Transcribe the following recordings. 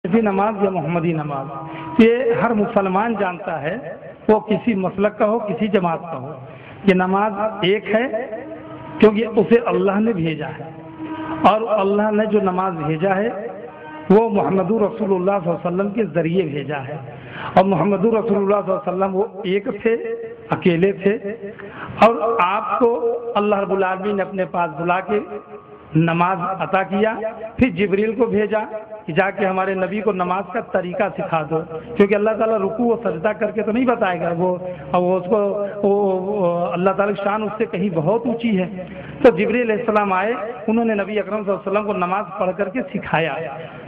حنفی نماز یا محمدی نماز، یہ ہر مسلمان جانتا ہے، وہ کسی مسلک کا ہو کسی جماعت کا ہو، یہ نماز ایک ہے کیونکہ اسے اللہ نے بھیجا ہے، اور اللہ نے جو نماز بھیجا ہے وہ محمد رسول اللہ صلی اللہ علیہ وسلم کے ذریعے بھیجا ہے، اور محمد رسول اللہ صلی اللہ علیہ وسلم وہ ایک تھے، اکیلے تھے، اور آپ کو اللہ رب العالمین نے اپنے پاس بلا کے نماز عطا کیا، پھر جبریل کو بھیجا کہ جا کے ہمارے نبی کو نماز کا طریقہ سکھا دو، کیونکہ اللہ تعالیٰ رکوع و سجدہ کر کے تو نہیں بتائے گا، وہ اس کو اللہ تعالیٰ کی شان اس سے کہیں بہت اونچی ہے۔ تو جبریل علیہ السلام آئے، انہوں نے نبی اکرم صلی اللہ علیہ وسلم کو نماز پڑھ کر کے سکھایا۔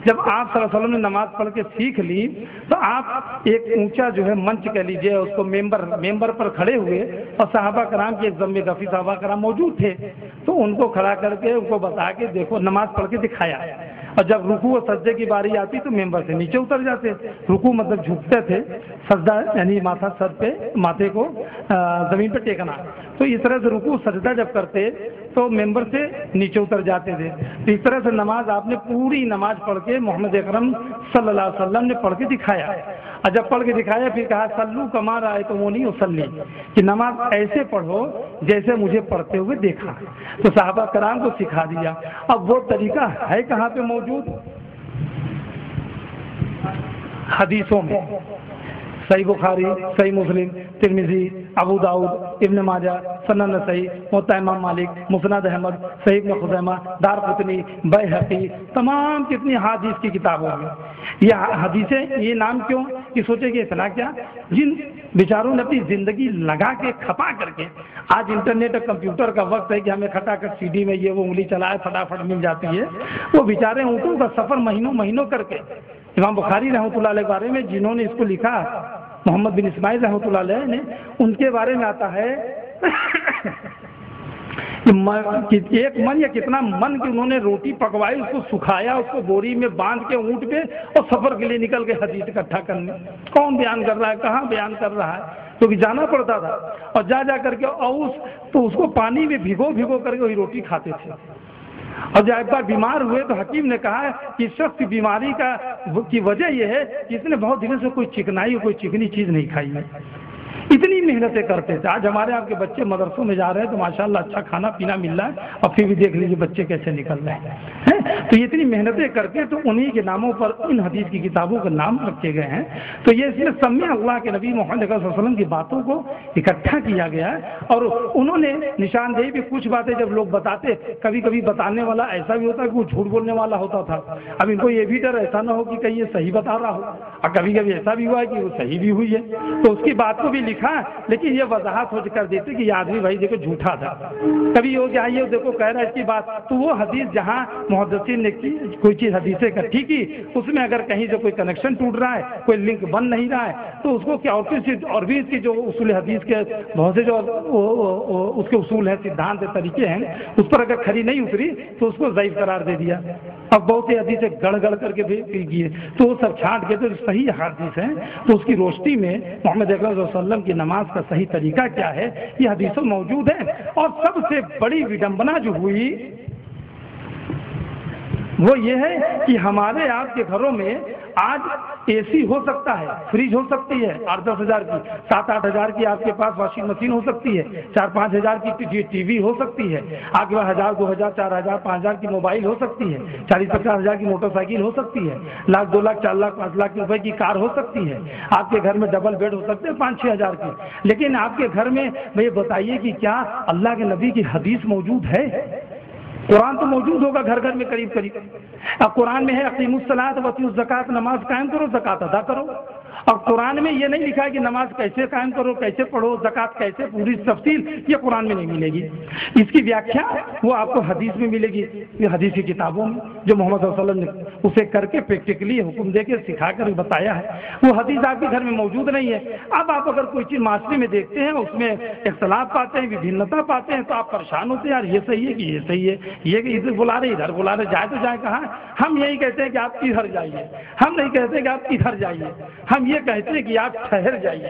جب آپ صلی اللہ علیہ وسلم نے نماز پڑھ کے سیکھ لی تو آپ ایک اونچا جو ہے منچ کہہ لیجیے اس کو ممبر پر کھڑے ہوئے، اور صحابہ کرام کے ایک ضم غفی صحابہ کرام موجود تھے، تو ان کو کھڑا کر کے ان کو بتا کے دیکھو نماز پڑھ کے دکھایا، اور جب رکوع و سجدے کی باری آتی تو ممبر سے نیچے اتر جاتے، رکوع مطلب جھکتے تھے، سجدہ یعنی ماتھا سر پہ ماتھے کو زمین پہ ٹیکنا، تو اس طرح سے رکوع سجدہ جب کرتے تو ممبر سے نیچے اتر جاتے تھے۔ تو اس طرح سے نماز آپ نے پوری نماز پڑھ کے محمد اکرم صلی اللہ علیہ وسلم نے پڑھ کے دکھایا، اور جب پڑھ کے دکھایا پھر کہا صلو کما رأیتمونی اصلی، کہ نماز ایسے پڑھو جیسے مجھے پڑھتے ہوئے دیکھا۔ تو صحابہ کرام کو سکھا دیا۔ اب وہ طریقہ ہے کہاں پہ موجود؟ حدیثوں میں، صحیح بخاری، صحیح مسلم، ترمذی، ابو داؤد، ابن ماجہ، سنن نسائی، موطا امام مالک، مسند احمد، صحیح ابن خزیمہ، دارقطنی، بیہقی، تمام کتنی حدیث کی کتابوں میں یہ حدیثیں، یہ نام کیوں کہ سوچے کہ اتنا کیا، جن بیچاروں نے اپنی زندگی لگا کے کھپا کر کے، آج انٹرنیٹ اور کمپیوٹر کا وقت ہے کہ ہمیں کھٹا کر سی ڈی میں یہ وہ انگلی چلائے فٹافٹ مل جاتی ہے، وہ بیچارے اونٹوں کا سفر مہینوں کر کے، امام بخاری رحمۃ اللہ علیہ کے بارے میں جنہوں نے اس کو لکھا، محمد بن اسماعیل رحمۃ اللہ علیہ نے، ان کے بارے میں آتا ہے کہ ایک من یا کتنا من کہ انہوں نے روٹی پکوائی، اس کو سکھایا، اس کو بوری میں باندھ کے اونٹ پہ، اور سفر کے لیے نکل کے حدیث اکٹھا کرنے۔ کون بیان کر رہا ہے، کہاں بیان کر رہا ہے، کیونکہ جانا پڑتا تھا، اور جا کر کے تو اس کو پانی میں بھگو کر کے وہی روٹی کھاتے تھے۔ اور جب ایک بار بیمار ہوئے تو حکیم نے کہا کہ اس شخص کی بیماری کی وجہ یہ ہے کہ اس نے بہت دنوں سے کوئی چکنائی کوئی چکنی چیز نہیں کھائی ہے۔ اتنی محنتیں کرتے تھے۔ آج ہمارے آپ کے بچے مدرسوں میں جا رہے ہیں تو ماشاءاللہ اچھا کھانا پینا مل رہا ہے، اور پھر بھی دیکھ لیجیے بچے کیسے نکل رہے ہیں۔ تو یہ اتنی محنتیں کر کے تو انہی کے ناموں پر ان حدیث کی کتابوں کے نام رکھے گئے ہیں۔ تو یہ اس لیے سب میں اللہ کے نبی محمد صلی اللہ علیہ وسلم کی باتوں کو اکٹھا کیا گیا ہے، اور انہوں نے نشاندہی بھی کچھ باتیں جب لوگ بتاتے، کبھی کبھی بتانے والا ایسا بھی ہوتا ہے کہ وہ جھوٹ بولنے والا ہوتا تھا۔ اب ان کو یہ بھی ڈر ایسا نہ ہو کہ کہیں یہ صحیح بتا رہا ہو، اور کبھی کبھی ایسا بھی ہوا ہے کہ وہ صحیح بھی ہوئی ہے، تو اس کی بات کو بھی لکھا، لیکن یہ وضاحت ہو کر دیتے کہ یہ آدمی بھائی دیکھو جھوٹا تھا۔ کبھی ہو کہ یہ دیکھو کہہ رہا ہے اس کی بات، تو وہ حدیث جہاں محدثین نے کوئی چیز حدیثیں اکٹھی کی، اس میں اگر کہیں سے کوئی کنیکشن ٹوٹ رہا ہے، کوئی لنک بن نہیں رہا ہے، تو اس کو کیا اور بھی اس کی جو اصول حدیث کے بہت سے جو اس کے اصول ہیں، سدھانت طریقے ہیں، اس پر اگر کھری نہیں اتری تو اس کو ضعیف قرار دے دیا۔ اب بہت سی حدیثیں گڑ کر کے بھی گئے، تو وہ سب چھانٹ کے تو صحیح حدیث ہیں، تو اس کی روشنی میں محمد اکرم صلی اللہ علیہ وسلم کی نماز کا صحیح طریقہ کیا ہے یہ حدیثوں موجود ہے۔ اور سب سے بڑی وڈمبنا جو ہوئی وہ یہ ہے کہ ہمارے آپ کے گھروں میں آج اے سی ہو سکتا ہے، فریج ہو سکتی ہے 8-10 ہزار کی، 7-8 ہزار کی آپ کے پاس واشنگ مشین ہو سکتی ہے، 4-5 ہزار کی ٹی وی ہو سکتی ہے، آپ کے پاس 1000 2000 4000 5000 کی موبائل ہو سکتی ہے، 40-50 ہزار کی موٹر سائیکل ہو سکتی ہے، 1 لاکھ 2 لاکھ 4 لاکھ 5 لاکھ روپے کی کار ہو سکتی ہے، آپ کے گھر میں ڈبل بیڈ ہو سکتے ہیں 5-6 ہزار کی، لیکن آپ کے گھر میں یہ بتائیے کہ کیا اللہ کے نبی کی حدیث موجود ہے؟ قرآن تو موجود ہوگا گھر گھر میں قریب۔ اب قرآن میں ہے اقیموا الصلاۃ وآتوا الزکوٰۃ، نماز قائم کرو زکوٰۃ ادا کرو، اور قرآن میں یہ نہیں لکھا ہے کہ نماز کیسے قائم کرو، کیسے پڑھو، زکوٰۃ کیسے، پوری تفصیل یہ قرآن میں نہیں ملے گی۔ اس کی ویاخیا وہ آپ کو حدیث میں ملے گی، یہ حدیث کی کتابوں میں جو محمد صلی اللہ علیہ وسلم نے اسے کر کے پریکٹیکلی حکم دے کے سکھا کر بتایا ہے، وہ حدیث آپ کے گھر میں موجود نہیں ہے۔ اب آپ اگر کوئی چیز معاشرے میں دیکھتے ہیں، اس میں اختلاف پاتے ہیں، وبھنتا پاتے ہیں، تو آپ پریشان ہوتے ہیں، یار یہ صحیح ہے کہ یہ صحیح ہے، یہ کہ ادھر بلا رہے ادھر بلا رہے، جائے تو جائے کہاں؟ ہم یہی کہتے ہیں کہ آپ ادھر جائیے، ہم نہیں کہتے کہ آپ ادھر جائیے، ہم یہ کہتے ہیں کہ آپ ٹھہر جائیے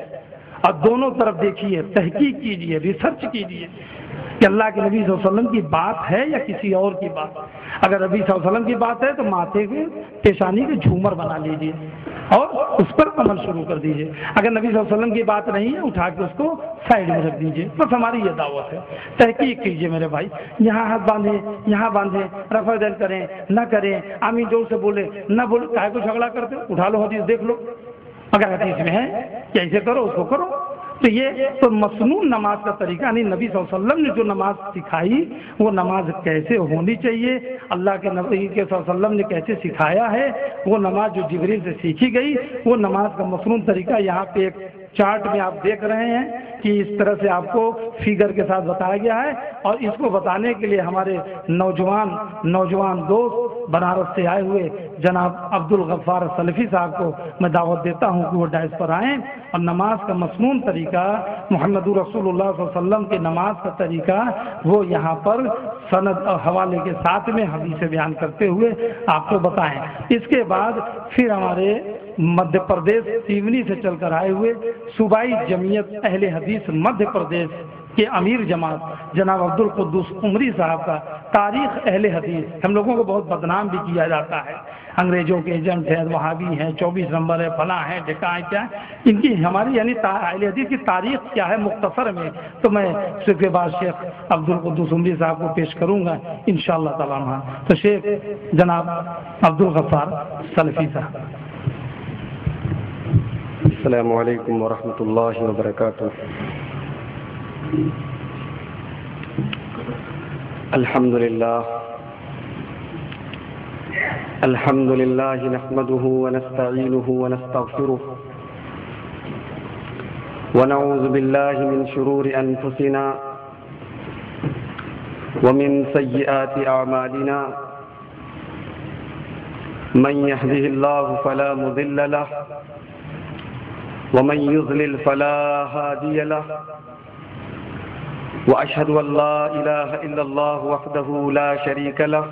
اور دونوں طرف دیکھیے، تحقیق کیجیے، ریسرچ کیجیے۔ کہ اللہ کے نبی صلی اللہ علیہ وسلم کی بات ہے یا کسی اور کی بات. اگر نبی صلی اللہ علیہ وسلم کی بات ہے تو ماتھے کے پیشانی کے جھومر بنا لیجیے اور اس پر عمل شروع کر دیجیے. اگر نبی صلی اللہ علیہ وسلم کی بات نہیں ہے اٹھا کے اس کو سائڈ میں رکھ دیجیے. بس ہماری یہ دعوت ہے. تحقیق کیجیے میرے بھائی, یہاں ہاتھ باندھیں, یہاں باندھیں, رفع دین کریں نہ کریں, آمین زور سے بولے نہ بولے, کاہے کو جھگڑا کرتے, اٹھا لو حدیث دیکھ لو, اگر حدیث میں ہے کہ ایسے کرو اس کو کرو. تو یہ تو مصنون نماز کا طریقہ, یعنی نبی صلی اللہ علیہ وسلم نے جو نماز سکھائی وہ نماز کیسے ہونی چاہیے, اللہ کے نبی کے صلی اللہ علیہ وسلم نے کیسے سکھایا ہے, وہ نماز جو جبریل سے سیکھی گئی وہ نماز کا مصنون طریقہ یہاں پہ ایک چارٹ میں آپ دیکھ رہے ہیں کہ اس طرح سے آپ کو فگر کے ساتھ بتایا گیا ہے. اور اس کو بتانے کے لیے ہمارے نوجوان دوست بنارس سے آئے ہوئے جناب عبدالغفار سلفی صاحب کو میں دعوت دیتا ہوں کہ وہ ڈائس پر آئیں اور نماز کا مصنون طریقہ, محمد رسول اللہ صلی اللہ علیہ وسلم کی نماز کا طریقہ وہ یہاں پر سند اور حوالے کے ساتھ میں حدیث بیان کرتے ہوئے آپ کو بتائیں. اس کے بعد پھر ہمارے مدھیہ پردیش سیونی سے چل کر آئے ہوئے صوبائی جمعیت اہل حدیث مدھیہ پردیش کے امیر جماعت جناب عبدالقدوس عمری صاحب کا تاریخ اہل حدیث, ہم لوگوں کو بہت بدنام بھی کیا جاتا ہے, انگریزوں کے ایجنٹ ہیں, وہابی ہیں, 24 نمبر ہے, فلاں ہیں, ڈکا ہے, کیا ہے ان کی ہماری یعنی اہل حدیث کی تاریخ کیا ہے مختصر میں, تو میں اس کے بعد شیخ عبدالقدوس عمری صاحب کو پیش کروں گا انشاءاللہ تعالیٰ. تو شیخ جناب عبدالغفار سلفی صاحب. السلام علیکم ورحمۃ اللہ وبرکاتہ. الحمد للہ نحمده ونستعینه ونستغفره ونعوذ باللہ من شرور انفسنا ومن سیئات اعمالنا من يهده الله فلا مضل له ومن يضلل فلا هادي له وأشهد أن لا إله إلا الله وحده لا شريك له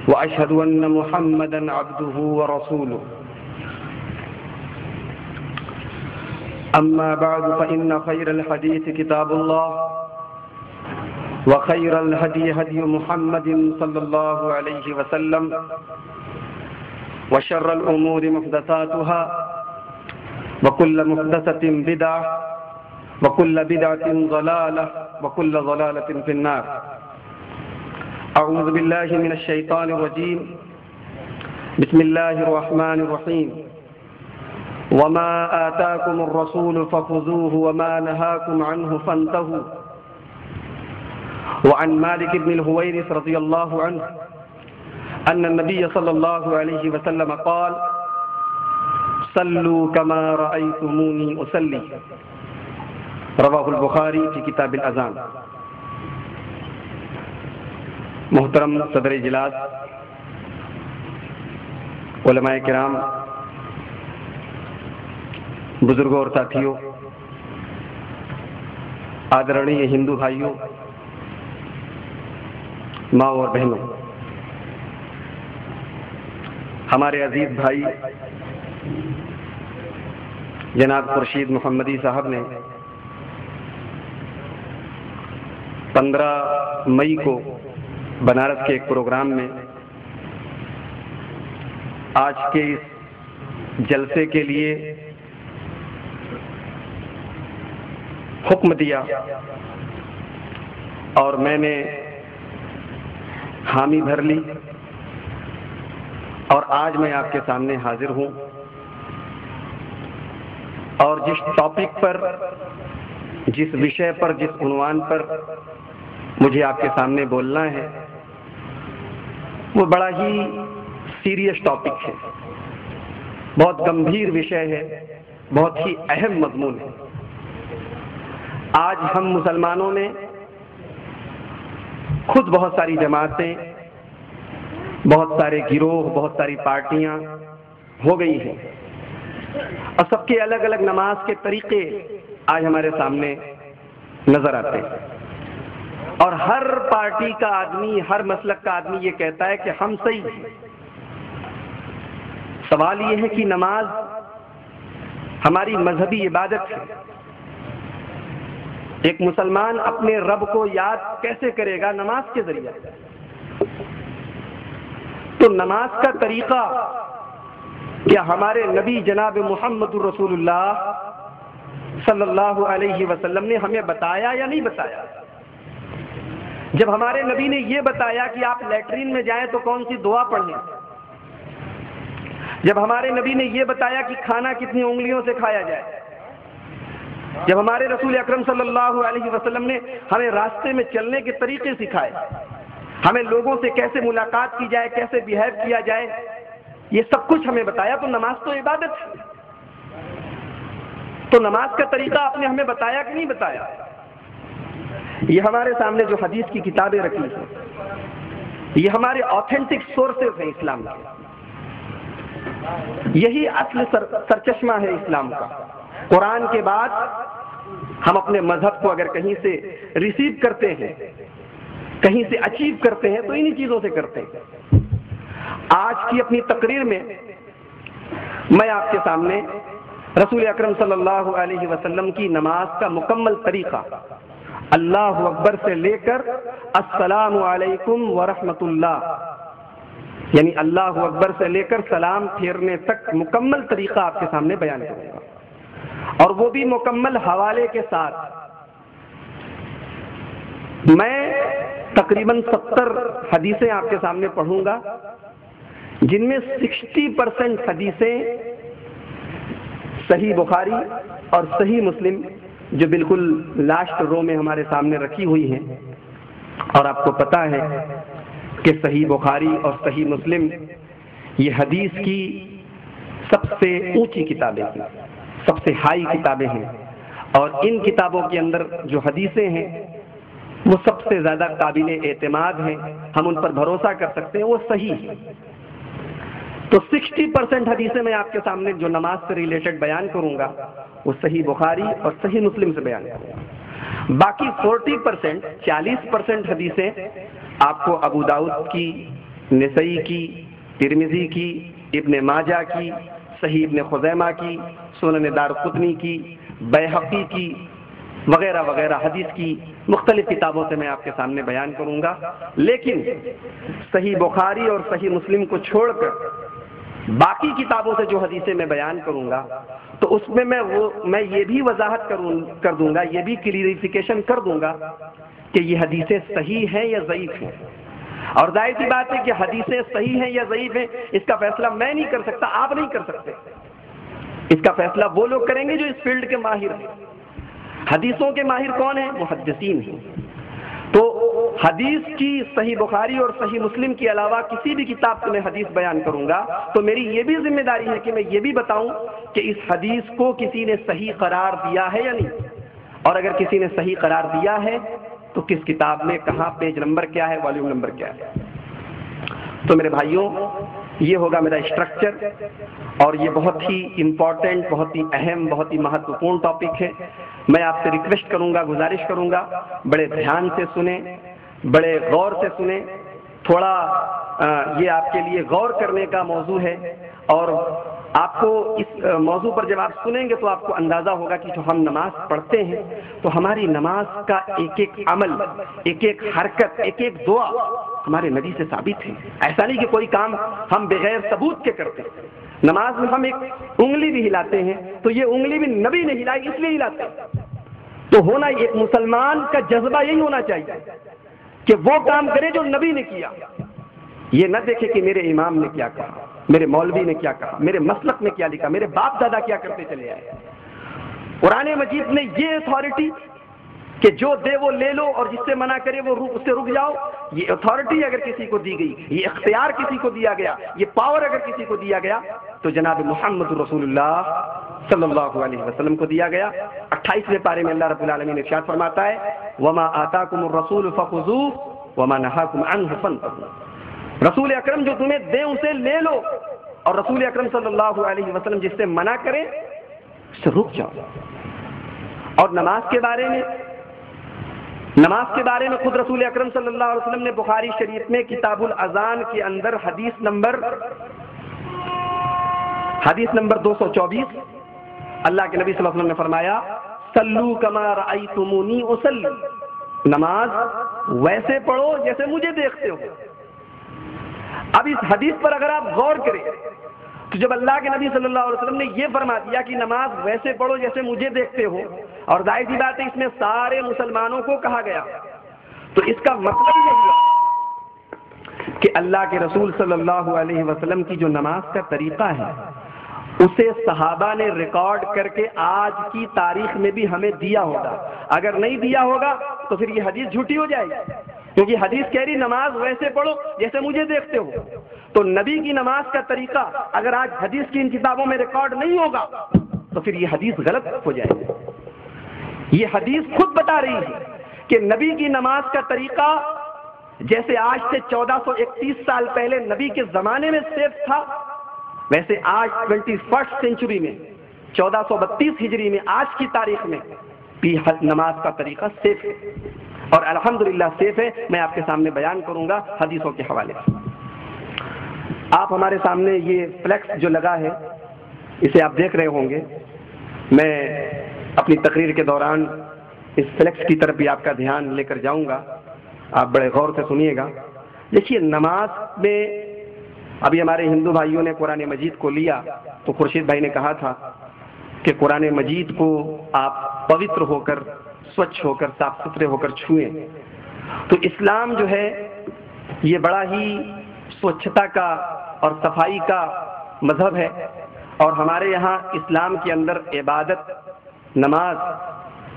وأشهد أن محمدا عبده ورسوله. أما بعد فإن خير الحديث كتاب الله وخير الهدي هدي محمد صلى الله عليه وسلم وشر الأمور محدثاتها وكل محدثة بدعة وكل بدعة ضلالة وكل ضلالة في النار. أعوذ بالله من الشيطان الرجيم. بسم الله الرحمن الرحيم. وما آتاكم الرسول فخذوه وما نهاكم عنه فانتهوا. وعن مالك بن الهويرث رضي الله عنه أن النبي صلى الله عليه وسلم قال صلوا كما رأيتموني أصلي. رواہ البخاری فی کتاب الاذان. محترم صدر اجلاس, علماء کرام, بزرگوں اور ساتھیوں, آدرنی ہندو بھائیوں, ماں اور بہنوں, ہمارے عزیز بھائی جناب خورشید محمدی صاحب نے 15 مئی کو بنارس کے ایک پروگرام میں آج کے اس جلسے کے لیے حکم دیا اور میں نے حامی بھر لی اور آج میں آپ کے سامنے حاضر ہوں اور جس ٹاپک پر, جس وشے پر, جس عنوان پر مجھے آپ کے سامنے بولنا ہے وہ بڑا ہی سیریس ٹاپک ہے, بہت گمبھیر وشے ہے, بہت ہی اہم مضمون ہے. آج ہم مسلمانوں میں خود بہت ساری جماعتیں, بہت سارے گروہ, بہت ساری پارٹیاں ہو گئی ہیں اور سب کے الگ الگ نماز کے طریقے آج ہمارے سامنے نظر آتے ہیں. اور ہر پارٹی کا آدمی, ہر مسلک کا آدمی یہ کہتا ہے کہ ہم صحیح ہیں. سوال یہ ہے کہ نماز ہماری مذہبی عبادت ہے, ایک مسلمان اپنے رب کو یاد کیسے کرے گا؟ نماز کے ذریعے۔ تو نماز کا طریقہ کیا ہمارے نبی جناب محمد الرسول اللہ صلی اللہ علیہ وسلم نے ہمیں بتایا یا نہیں بتایا؟ جب ہمارے نبی نے یہ بتایا کہ آپ لیٹرین میں جائیں تو کون سی دعا پڑھیں، جب ہمارے نبی نے یہ بتایا کہ کھانا کتنی انگلیوں سے کھایا جائے، جب ہمارے رسول اکرم صلی اللہ علیہ وسلم نے ہمیں راستے میں چلنے کے طریقے سکھائے، ہمیں لوگوں سے کیسے ملاقات کی جائے، کیسے بیہیو کیا جائے، یہ سب کچھ ہمیں بتایا، تو نماز تو عبادت ہے۔ تو نماز کا طریقہ آپ نے ہمیں بتایا کہ نہیں بتایا؟ یہ ہمارے سامنے جو حدیث کی کتابیں رکھی ہیں، یہ ہمارے آتھینٹک سورسز ہیں اسلام کے، یہی اصل سرچشمہ ہے اسلام کا۔ قرآن کے بعد ہم اپنے مذہب کو اگر کہیں سے ریسیو کرتے ہیں، کہیں سے اچیو کرتے ہیں، تو انہی چیزوں سے کرتے ہیں۔ آج کی اپنی تقریر میں میں آپ کے سامنے رسول اکرم صلی اللہ علیہ وسلم کی نماز کا مکمل طریقہ، اللہ اکبر سے لے کر السلام علیکم ورحمۃ اللہ، یعنی اللہ اکبر سے لے کر سلام پھیرنے تک مکمل طریقہ آپ کے سامنے بیان کروں گا، اور وہ بھی مکمل حوالے کے ساتھ۔ میں تقریباً 70 حدیثیں آپ کے سامنے پڑھوں گا، جن میں 60% حدیثیں صحیح بخاری اور صحیح مسلم، جو بالکل لاسٹ رو میں ہمارے سامنے رکھی ہوئی ہیں، اور آپ کو پتا ہے کہ صحیح بخاری اور صحیح مسلم یہ حدیث کی سب سے اونچی کتابیں ہیں، سب سے ہائی کتابیں ہیں، اور ان کتابوں کے اندر جو حدیثیں ہیں وہ سب سے زیادہ قابل اعتماد ہیں، ہم ان پر بھروسہ کر سکتے ہیں، وہ صحیح ہیں۔ تو 60% حدیثیں میں آپ کے سامنے جو نماز سے ریلیٹڈ بیان کروں گا وہ صحیح بخاری اور صحیح مسلم سے بیان کروں گا۔ باقی 40% حدیثیں آپ کو ابو داؤد کی، نسائی کی، ترمذی کی، ابن ماجہ کی، صحیح ابن خزیمہ کی، سنن دارقطنی کی، بیہقی کی، وغیرہ وغیرہ حدیث کی مختلف کتابوں سے میں آپ کے سامنے بیان کروں گا۔ لیکن صحیح بخاری اور صحیح مسلم کو چھوڑ کر باقی کتابوں سے جو حدیثیں میں بیان کروں گا، تو اس میں میں یہ بھی وضاحت کر دوں گا، یہ بھی کلیریفیکیشن کر دوں گا کہ یہ حدیثیں صحیح ہیں یا ضعیف ہیں۔ اور ظاہر سی بات ہے کہ حدیثیں صحیح ہیں یا ضعیف ہیں، اس کا فیصلہ میں نہیں کر سکتا، آپ نہیں کر سکتے، اس کا فیصلہ وہ لوگ کریں گے جو اس فیلڈ کے ماہر ہیں۔ حدیثوں کے ماہر کون ہیں؟ محدثین ہیں۔ تو حدیث کی صحیح بخاری اور صحیح مسلم کے علاوہ کسی بھی کتاب سے میں حدیث بیان کروں گا تو میری یہ بھی ذمہ داری ہے کہ میں یہ بھی بتاؤں کہ اس حدیث کو کسی نے صحیح قرار دیا ہے یا نہیں، اور اگر کسی نے صحیح قرار دیا ہے تو کس کتاب میں، کہاں، پیج نمبر کیا ہے، والیوم نمبر کیا ہے۔ تو میرے بھائیوں، یہ ہوگا میرا اسٹرکچر، اور یہ بہت ہی امپورٹنٹ، بہت ہی اہم، بہت ہی مہتوپورن ٹاپک ہے۔ میں آپ سے ریکویسٹ کروں گا، گزارش کروں گا، بڑے دھیان سے سنیں، بڑے غور سے سنیں، تھوڑا یہ آپ کے لیے غور کرنے کا موضوع ہے، اور آپ کو اس موضوع پر جب آپ سنیں گے تو آپ کو اندازہ ہوگا کہ جو ہم نماز پڑھتے ہیں تو ہماری نماز کا ایک ایک عمل، ایک ایک حرکت، ایک ایک دعا ہمارے نبی سے ثابت ہے۔ ایسا نہیں کہ کوئی کام ہم بغیر ثبوت کے کرتے ہیں۔ نماز میں ہم ایک انگلی بھی ہلاتے ہیں تو یہ انگلی بھی نبی نے ہلائی، اس لیے ہلاتے ہیں۔ تو ہونا ایک مسلمان کا جذبہ یہی ہونا چاہیے کہ وہ کام کرے جو نبی نے کیا، یہ نہ دیکھے کہ میرے امام نے کیا کہا، میرے مولوی نے کیا کہا، میرے مسلک میں کیا لکھا، میرے باپ دادا کیا کرتے چلے آئے۔ قرآن مجید نے یہ اتھارٹی کہ جو دے وہ لے لو اور جس سے منع کرے وہ اس سے رک جاؤ، یہ اتھارٹی اگر کسی کو دی گئی، یہ اختیار کسی کو دیا گیا، یہ پاور اگر کسی کو دیا گیا تو جناب محمد رسول اللہ صلی اللہ علیہ وسلم کو دیا گیا۔ 28ویں پارے میں اللہ رب العالمین نے ارشاد فرماتا ہے وَمَا آتَاكُمُ الرَّسُولُ فَخُذُوهُ وَمَا نَهَاكُمْ عَنْهُ فَانْتَهُوا۔ رسول اکرم جو تمہیں دے اسے لے لو، اور رسول اکرم صلی اللہ علیہ وسلم جس سے منع کرے اس سے رک جاؤ۔ اور نماز کے بارے میں خود رسول اکرم صلی اللہ علیہ وسلم نے بخاری شریف میں کتاب الاذان کے اندر حدیث نمبر 224 اللہ کے نبی صلی اللہ علیہ وسلم نے فرمایا صلو کما رأیتمونی اصلی، نماز ویسے پڑھو جیسے مجھے دیکھتے ہو۔ اب اس حدیث پر اگر آپ غور کریں تو جب اللہ کے نبی صلی اللہ علیہ وسلم نے یہ فرما دیا کہ نماز ویسے پڑھو جیسے مجھے دیکھتے ہو، اور ظاہر سی بات ہے اس میں سارے مسلمانوں کو کہا گیا، تو اس کا مطلب یہ ہوا کہ اللہ کے رسول صلی اللہ علیہ وسلم کی جو نماز کا طریقہ ہے اسے صحابہ نے ریکارڈ کر کے آج کی تاریخ میں بھی ہمیں دیا ہوگا۔ اگر نہیں دیا ہوگا تو پھر یہ حدیث جھوٹی ہو جائے گی، کیونکہ حدیث کہہ رہی نماز ویسے پڑھو جیسے مجھے دیکھتے ہو، تو نبی کی نماز کا طریقہ اگر آج حدیث کی ان کتابوں میں ریکارڈ نہیں ہوگا تو پھر یہ حدیث غلط ہو جائے گی۔ یہ حدیث خود بتا رہی ہے کہ نبی کی نماز کا طریقہ جیسے آج سے 1431 سال پہلے نبی کے زمانے میں سیف تھا، ویسے آج 21 سینچری میں 1432 ہجری میں آج کی تاریخ میں بھی نماز کا طریقہ سیف ہے، اور الحمدللہ سیف ہے۔ میں آپ کے سامنے بیان کروں گا حدیثوں کے حوالے سے۔ آپ ہمارے سامنے یہ فلیکس جو لگا ہے اسے آپ دیکھ رہے ہوں گے، میں اپنی تقریر کے دوران اس فلیکس کی طرف بھی آپ کا دھیان لے کر جاؤں گا، آپ بڑے غور سے سنیے گا۔ دیکھیے نماز میں ابھی ہمارے ہندو بھائیوں نے قرآن مجید کو لیا تو خورشید بھائی نے کہا تھا کہ قرآن مجید کو آپ پوتر ہو کر، سوچھ ہو کر، صاف ستھرے ہو کر چھوئیں، تو اسلام جو ہے یہ بڑا ہی سوچھتا کا اور صفائی کا مذہب ہے، اور ہمارے یہاں اسلام کے اندر عبادت نماز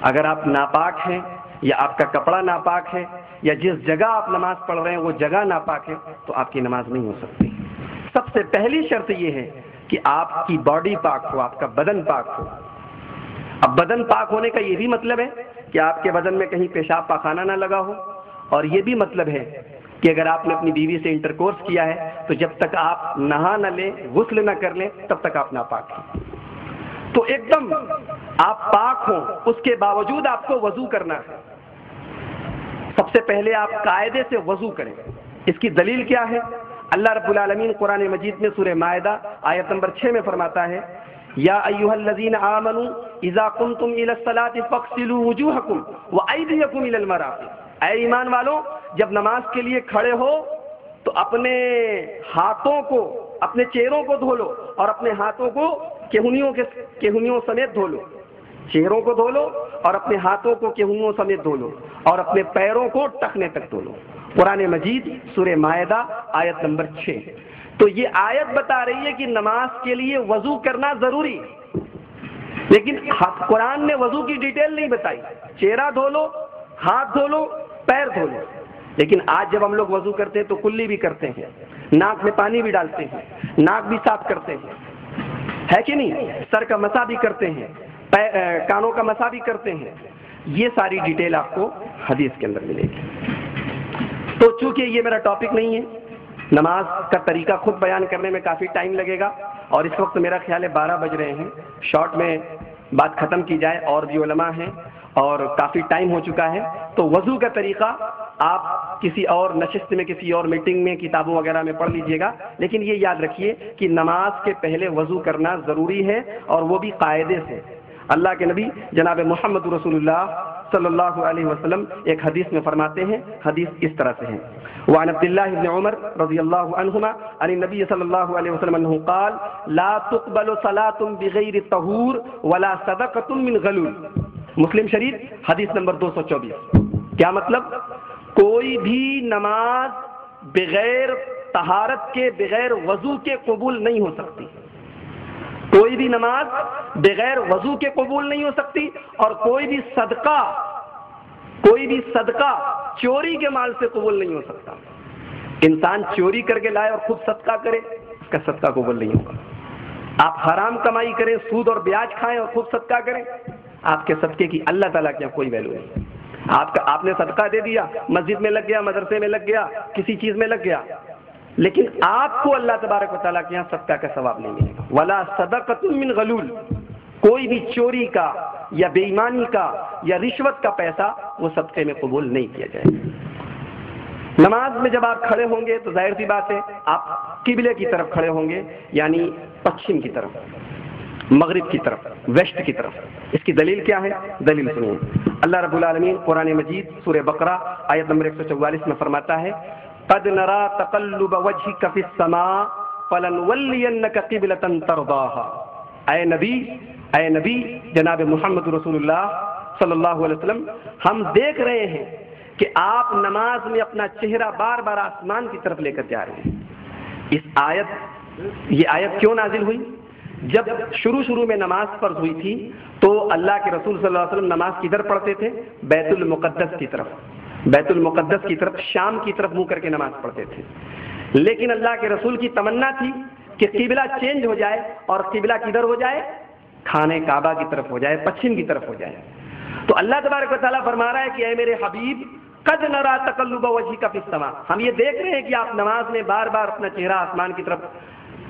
اگر آپ ناپاک ہیں یا آپ کا کپڑا ناپاک ہے یا جس جگہ آپ نماز پڑھ رہے ہیں وہ جگہ ناپاک ہے تو آپ کی نماز نہیں ہو سکتی۔ سب سے پہلی شرط یہ ہے کہ آپ کی باڈی پاک ہو، آپ کا بدن پاک ہو۔ اب بدن پاک ہونے کا یہ بھی مطلب ہے کہ آپ کے بدن میں کہیں پیشاب پاخانہ نہ لگا ہو، اور یہ بھی مطلب ہے کہ اگر آپ نے اپنی بیوی سے انٹرکورس کیا ہے تو جب تک آپ نہا نہ لیں، غسل نہ کر لیں، تب تک آپ ناپاک ہیں۔ تو ایک دم آپ پاک ہوں، اس کے باوجود آپ کو وضو کرنا ہے۔ سب سے پہلے آپ قاعدے سے وضو کریں۔ اس کی دلیل کیا ہے؟ اللہ رب العالمین قرآن مجید میں سورہ مائدہ آیت نمبر 6 میں فرماتا ہے، یا ایھا الذین آمنوا اذا قمتم الی الصلاۃ فاغسلوا وجوہکم وایدیکم الی المرافق، اے ایمان والو جب نماز کے لیے کھڑے ہو تو اپنے ہاتھوں کو، اپنے چہروں کو دھو لو، اور اپنے ہاتھوں کو کہنیوں سمیت دھو لو۔ چہروں کو دھو لو اور اپنے ہاتھوں کو کہنیوں سمیت دھو لو، اور اپنے پیروں کو ٹخنے تک دھو لو۔ قرآن مجید سورہ مائدہ آیت نمبر 6۔ تو یہ آیت بتا رہی ہے کہ نماز کے لیے وضو کرنا ضروری ہے، لیکن قرآن نے وضو کی ڈیٹیل نہیں بتائی۔ چہرہ دھو لو، ہاتھ دھو لو، پیر دھو لو، لیکن آج جب ہم لوگ وضو کرتے ہیں تو کلی بھی کرتے ہیں، ناک میں پانی بھی ڈالتے ہیں، ناک بھی صاف کرتے ہیں، ہے کہ نہیں؟ سر کا مسح بھی کرتے ہیں، کانوں کا مسح بھی کرتے ہیں۔ یہ ساری ڈیٹیل آپ کو حدیث کے اندر ملے گی۔ تو چونکہ یہ میرا ٹاپک نہیں ہے، نماز کا طریقہ خود بیان کرنے میں کافی ٹائم لگے گا، اور اس وقت میرا خیال ہے 12 بج رہے ہیں، شارٹ میں بات ختم کی جائے، اور بھی علماء ہیں اور کافی ٹائم ہو چکا ہے۔ تو وضو کا طریقہ آپ کسی اور نشست میں، کسی اور میٹنگ میں، کتابوں وغیرہ میں پڑھ لیجئے گا، لیکن یہ یاد رکھیے کہ نماز کے پہلے وضو کرنا ضروری ہے، اور وہ بھی قاعدے سے۔ اللہ کے نبی جناب محمد رسول اللہ صلی اللہ علیہ وسلم ایک حدیث میں فرماتے ہیں، حدیث اس طرح سے ہے، وعن عبد اللہ بن عمر رضی اللہ عنہما عن النبی صلی اللہ علیہ وسلم انہ قال لا تقبل صلاة بغیر طہور ولا صدقة من غلول۔ مسلم شریف حدیث نمبر 224۔ کیا مطلب؟ کوئی بھی نماز بغیر طہارت کے، بغیر وضو کے قبول نہیں ہو سکتی، کوئی بھی نماز بغیر وضو کے قبول نہیں ہو سکتی، اور کوئی بھی صدقہ چوری کے مال سے قبول نہیں ہو سکتا۔ انسان چوری کر کے لائے اور خود صدقہ کرے، اس کا صدقہ قبول نہیں ہوگا۔ آپ حرام کمائی کریں، سود اور بیاج کھائیں اور خود صدقہ کریں، آپ کے صدقے کی اللہ تعالیٰ کے یہاں کوئی ویلو نہیں۔ آپ نے صدقہ دے دیا، مسجد میں لگ گیا، مدرسے میں لگ گیا، کسی چیز میں لگ گیا، لیکن آپ کو اللہ تبارک و تعالیٰ کے یہاں صدقہ کا ثواب نہیں ملے گا۔ ولا صدقۃ من غلول، کوئی بھی چوری کا یا بے ایمانی کا یا رشوت کا پیسہ وہ صدقے میں قبول نہیں کیا جائے گا۔ نماز میں جب آپ کھڑے ہوں گے تو ظاہر سی بات ہے آپ قبلے کی طرف کھڑے ہوں گے، یعنی پچھم کی طرف، مغرب کی طرف، ویسٹ کی طرف. اس کی دلیل کیا ہے؟ دلیل سنیے. اللہ رب العالمین قرآن مجید سورہ بقرہ آیت نمبر 144 میں فرماتا ہے قد نرى تقلب وجهك في السماء فلنولينك قبلة ترضاها. اے نبی جناب محمد رسول اللہ صلی اللہ علیہ وسلم، ہم دیکھ رہے ہیں کہ آپ نماز میں اپنا چہرہ بار بار آسمان کی طرف لے کر جا رہے ہیں. یہ آیت کیوں نازل ہوئی؟ جب شروع میں نماز فرض ہوئی تھی تو اللہ کے رسول صلی اللہ علیہ وسلم نماز کدھر پڑھتے تھے؟ بیت المقدس کی طرف، بیت المقدس کی طرف، شام کی طرف منہ کر کے نماز پڑھتے تھے. لیکن اللہ کے رسول کی تمنا تھی کہ قبلہ چینج ہو جائے اور قبلہ کدھر ہو جائے؟ خانہ کعبہ کی طرف ہو جائے، پچھم کی طرف ہو جائے. تو اللہ تبارک و تعالیٰ فرما رہا ہے کہ اے میرے حبیب قد نرى تقلب وجهك في السماء، ہم یہ دیکھ رہے ہیں کہ آپ نماز میں بار بار اپنا چہرہ آسمان کی طرف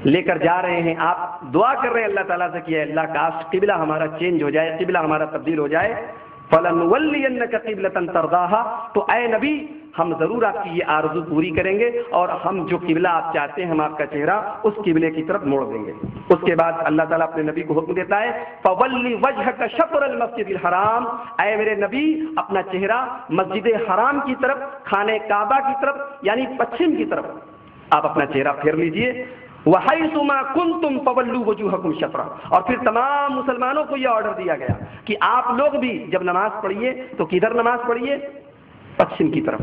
لے کر جا رہے ہیں. آپ دعا کر رہے ہیں اللہ تعالیٰ سے کہ اے اللہ کاش قبلہ ہمارا چینج ہو جائے، قبلہ ہمارا تبدیل ہو جائے. فَلَنُوَلِّيَنَّكَ قِبْلَةً تَرْضَاهَا، تو اے نبی ہم ضرور آپ کی یہ آرزو پوری کریں گے اور ہم جو قبلہ آپ چاہتے ہیں ہم آپ کا چہرہ اس قبلے کی طرف موڑ دیں گے. اس کے بعد اللہ تعالیٰ اپنے نبی کو حکم دیتا ہے فَوَلِّ وَجْهَكَ شَطْرَ الْمَسْجِدِ الْحَرَامِ، اے میرے نبی اپنا چہرہ مسجد حرام کی طرف، خانہ کعبہ کی طرف یعنی پچھم کی طرف آپ اپنا چہرہ پھیر لیجئے. وَحَيْثُ مَا كُنْتُمْ فَوَلُّوا وُجُوهَكُمْ شَطْرَهُ، اور پھر تمام مسلمانوں کو یہ آرڈر دیا گیا کہ آپ لوگ بھی جب نماز پڑھیے تو کدھر نماز پڑھیے؟ پچھم کی طرف.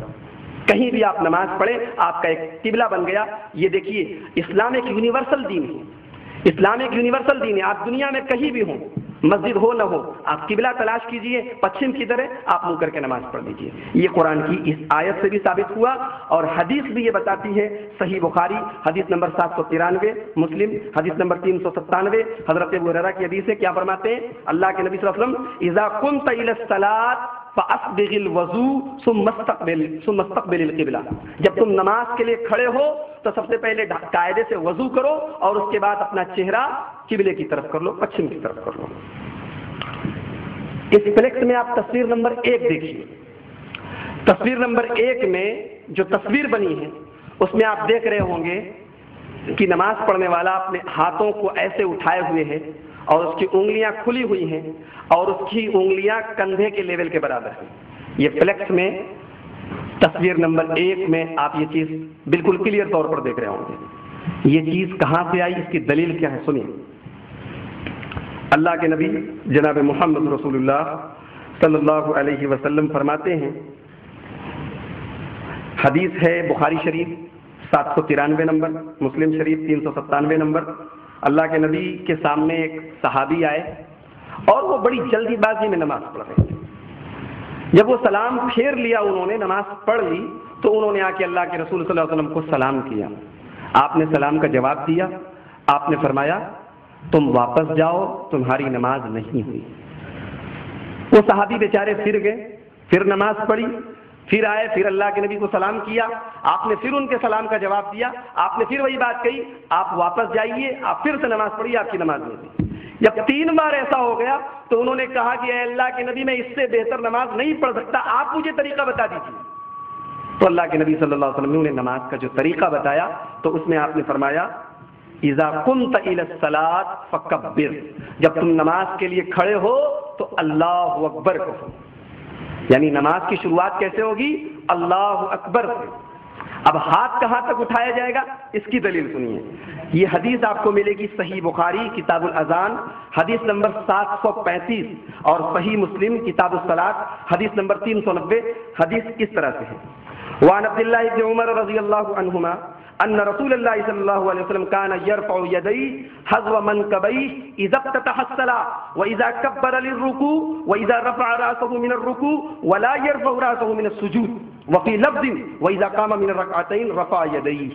کہیں بھی آپ نماز پڑھیں آپ کا ایک قبلہ بن گیا. یہ دیکھیے اسلام ایک یونیورسل دین ہے، اسلام ایک یونیورسل دین ہے. آپ دنیا میں کہیں بھی ہوں، مسجد ہو نہ ہو، آپ قبلہ تلاش کیجئے، پچھم کی طرف آپ منہ کر کے نماز پڑھ لیجئے. یہ قرآن کی اس آیت سے بھی ثابت ہوا اور حدیث بھی یہ بتاتی ہے. صحیح بخاری حدیث نمبر 793، مسلم حدیث نمبر 397، حضرت ابو ہریرہ کی حدیث ہے. کیا فرماتے ہیں اللہ کے نبی صلی اللہ علیہ وسلم؟ اذا قمت الى الصلاۃ فاسبغ الوضوء ثم استقبل القبلہ، جب تم نماز کے لیے کھڑے ہو تو سب سے پہلے قاعدے سے وضو کرو اور اس کے بعد اپنا چہرہ قبلے کی طرف کر لو، پچھم کی طرف کر لو. اس فلیکس میں آپ تصویر نمبر 1 دیکھیے. تصویر نمبر 1 میں جو تصویر بنی ہے اس میں آپ دیکھ رہے ہوں گے کہ نماز پڑھنے والا اپنے ہاتھوں کو ایسے اٹھائے ہوئے ہے اور اس کی انگلیاں کھلی ہوئی ہیں اور اس کی انگلیاں کندھے کے لیول کے برابر ہیں. یہ فلیکس میں تصویر نمبر 1 میں آپ یہ چیز بالکل کلیئر طور پر دیکھ رہے ہوں گے. یہ چیز کہاں سے آئی، اس کی دلیل کیا ہے سنیے. اللہ کے نبی جناب محمد رسول اللہ صلی اللہ علیہ وسلم فرماتے ہیں، حدیث ہے بخاری شریف 793 نمبر، مسلم شریف 397 نمبر. اللہ کے نبی کے سامنے ایک صحابی آئے اور وہ بڑی جلدی بازی میں نماز پڑھ رہے تھے. جب وہ سلام پھیر لیا، انہوں نے نماز پڑھ لی تو انہوں نے آ کے اللہ کے رسول صلی اللہ علیہ وسلم کو سلام کیا. آپ نے سلام کا جواب دیا. آپ نے فرمایا تم واپس جاؤ، تمہاری نماز نہیں ہوئی. وہ صحابی بیچارے پھر گئے، پھر نماز پڑھی، پھر آئے، پھر اللہ کے نبی کو سلام کیا. آپ نے پھر ان کے سلام کا جواب دیا. آپ نے پھر وہی بات کہی، آپ واپس جائیے، آپ پھر سے نماز پڑھیے، آپ کی نماز نہیں ہوئی. جب 3 بار ایسا ہو گیا تو انہوں نے کہا کہ اے اللہ کے نبی میں اس سے بہتر نماز نہیں پڑھ سکتا، آپ مجھے طریقہ بتا دیجیے. تو اللہ کے نبی صلی اللہ علیہ وسلم نے انہیں نماز کا جو طریقہ بتایا تو اس میں آپ نے فرمایا اذا قمت الى الصلاۃ فکبر، جب تم نماز کے لیے کھڑے ہو تو اللہ اکبر کہو. یعنی نماز کی شروعات کیسے ہوگی؟ اللہ اکبر سے. اب ہاتھ کہاں تک اٹھایا جائے گا اس کی دلیل سنیے. یہ حدیث آپ کو ملے گی صحیح بخاری کتاب الاذان حدیث نمبر 735 اور صحیح مسلم کتاب الصلاۃ حدیث نمبر 390. حدیث کس طرح سے ہے؟ وعن عبد الله بن عمر رضی اللہ عنہما ان رسول اللہ صلی اللہ علیہ وسلم كان يرفع يديه حذو منكبيه اذا افتتح الصلاة واذا كبر للركوع واذا رفع راسه من الركوع ولا يرفع راسه من السجود وفي لفظ واذا قام من الركعتين رفع يديه.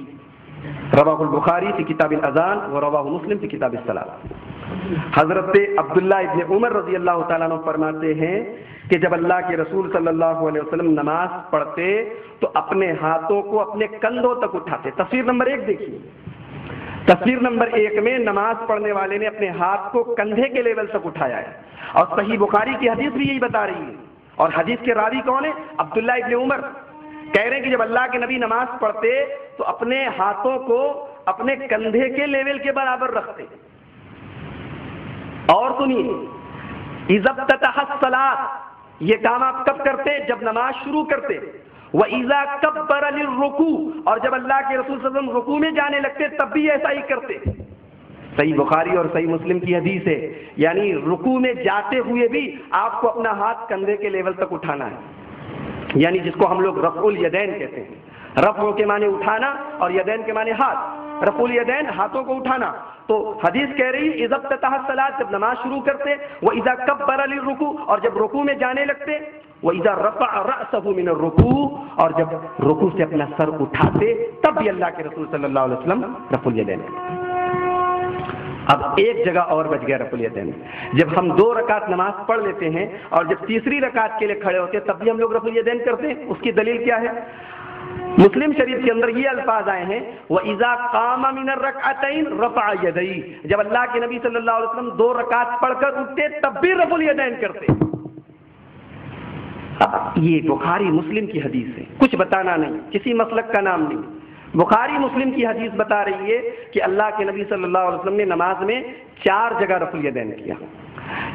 رواه البخاری فی کتاب الاذان ورواه مسلم فی کتاب الصلاۃ. حضرت عبداللہ ابن عمر رضی اللہ تعالیٰ عنہ فرماتے ہیں کہ جب اللہ کے رسول صلی اللہ علیہ وسلم نماز پڑھتے تو اپنے ہاتھوں کو اپنے کندھوں تک اٹھاتے. تصویر نمبر 1 دیکھیے. تصویر نمبر 1 میں نماز پڑھنے والے نے اپنے ہاتھ کو کندھے کے لیول تک اٹھایا ہے اور صحیح بخاری کی حدیث بھی یہی بتا رہی ہے. اور حدیث کے راوی کون ہے؟ عبداللہ ابن عمر. کہہ رہے ہیں کہ جب اللہ کے نبی نماز پڑھتے تو اپنے ہاتھوں کو اپنے کندھے کے لیول کے برابر رکھتے. اور سنیے، اذا افتتح الصلاۃ، یہ کام آپ کب کرتے؟ جب نماز شروع کرتے، وَإِذَا كَبَّرَ لِلرُّكُوعِ، اور جب اللہ کے رسول صلی اللہ علیہ وسلم رکوع میں جانے لگتے تب بھی ایسا ہی کرتے۔ صحیح بخاری اور صحیح مسلم کی حدیث ہے، یعنی رکوع میں جاتے ہوئے بھی آپ کو اپنا ہاتھ کندھے کے لیول تک اٹھانا ہے، یعنی جس کو ہم لوگ رفع الیدین کہتے ہیں۔ رفع کے معنی اٹھانا اور یدین کے معنی ہاتھ، رفع الیدین ہاتھوں کو اٹھانا۔ تو حدیث کہہ رہی اذا افتتح الصلاۃ، جب نماز شروع کرتے، وَإِذَا كَبَّرَ لِلرُّكُوعِ، اور جب رکوع میں جانے لگتے، وَإِذَا رَفَعَ رَأْسَهُ مِنَ الرُّكُوعِ، اور جب رکوع سے اپنا سر اٹھاتے تب بھی اللہ کے رسول صلی اللہ علیہ وسلم رفع الیدین کرتے۔ اب ایک جگہ اور بچ گیا رفع الیدین، جب ہم 2 رکعت نماز پڑھ لیتے ہیں اور جب تیسری رکعت کے لیے کھڑے ہوتے ہیں تب بھی ہم لوگ رفع الیدین کرتے ہیں۔ اس کی دلیل کیا ہے؟ مسلم شریف کے اندر یہ الفاظ آئے ہیں، وَإِذَا قَامَ مِنَ الرَّكْعَتَيْنِ رَفَعَ يَدَيْهِ، جب اللہ کے نبی صلی اللہ علیہ وسلم 2 رکعت پڑھ کر اٹھتے تب بھی رفع الیدین کرتے۔ اب یہ بخاری مسلم کی حدیث ہے، کچھ بتانا نہیں، کسی مسلک کا نام نہیں، بخاری مسلم کی حدیث بتا رہی ہے کہ اللہ کے نبی صلی اللہ علیہ وسلم نے نماز میں 4 جگہ رفع الیدین کیا۔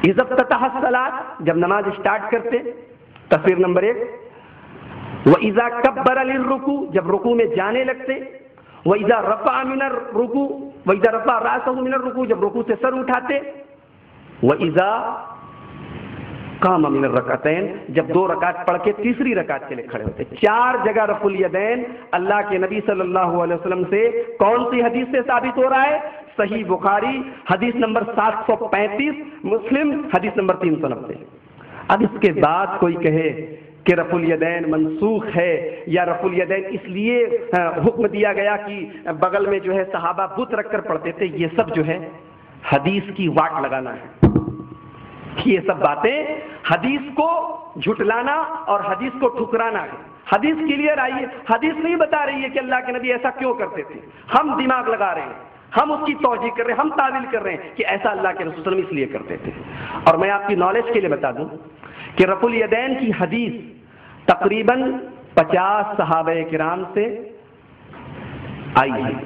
اذا افتتح الصلاۃ، جب نماز اسٹارٹ کرتے، تصویر نمبر 1، وَإِذَا كَبَّرَ لِلرُّكُوعِ، جب رکوع میں جانے لگتے، وَإِذَا رَفَعَ مِنَ الرُّكُوعِ، وَإِذَا رَفَعَ رَأْسَهُ مِنَ الرُّكُوعِ، جب رکوع سے سر اٹھاتے، وَإِذَا قام من الرکعتین، جب 2 رکعت پڑھ کے تیسری رکعت کے لیے کھڑے ہوتے۔ 4 جگہ رفع الیدین اللہ کے نبی صلی اللہ علیہ وسلم سے کون سی حدیث سے ثابت ہو رہا ہے؟ صحیح بخاری حدیث نمبر 735، مسلم حدیث نمبر 390۔ اب اس کے بعد کوئی کہے کہ رفع الیدین منسوخ ہے یا رفع الیدین اس لیے حکم دیا گیا کہ بغل میں جو ہے صحابہ بت رکھ کر پڑھتے تھے، یہ سب جو ہے حدیث کی واٹ لگانا ہے۔ یہ سب باتیں حدیث کو جھٹلانا اور حدیث کو ٹھکرانا ہے۔ حدیث کلیئر آئی ہے، حدیث نہیں بتا رہی ہے کہ اللہ کے نبی ایسا کیوں کرتے تھے، ہم دماغ لگا رہے ہیں، ہم اس کی توجیہ کر رہے ہیں، ہم تعویل کر رہے ہیں کہ ایسا اللہ کے رسول صلی اللہ علیہ وسلم اس لیے کرتے تھے۔ اور میں آپ کی نالج کے لیے بتا دوں کہ رفع الیدین کی حدیث تقریباً 50 صحابہ کرام سے آئی ہے۔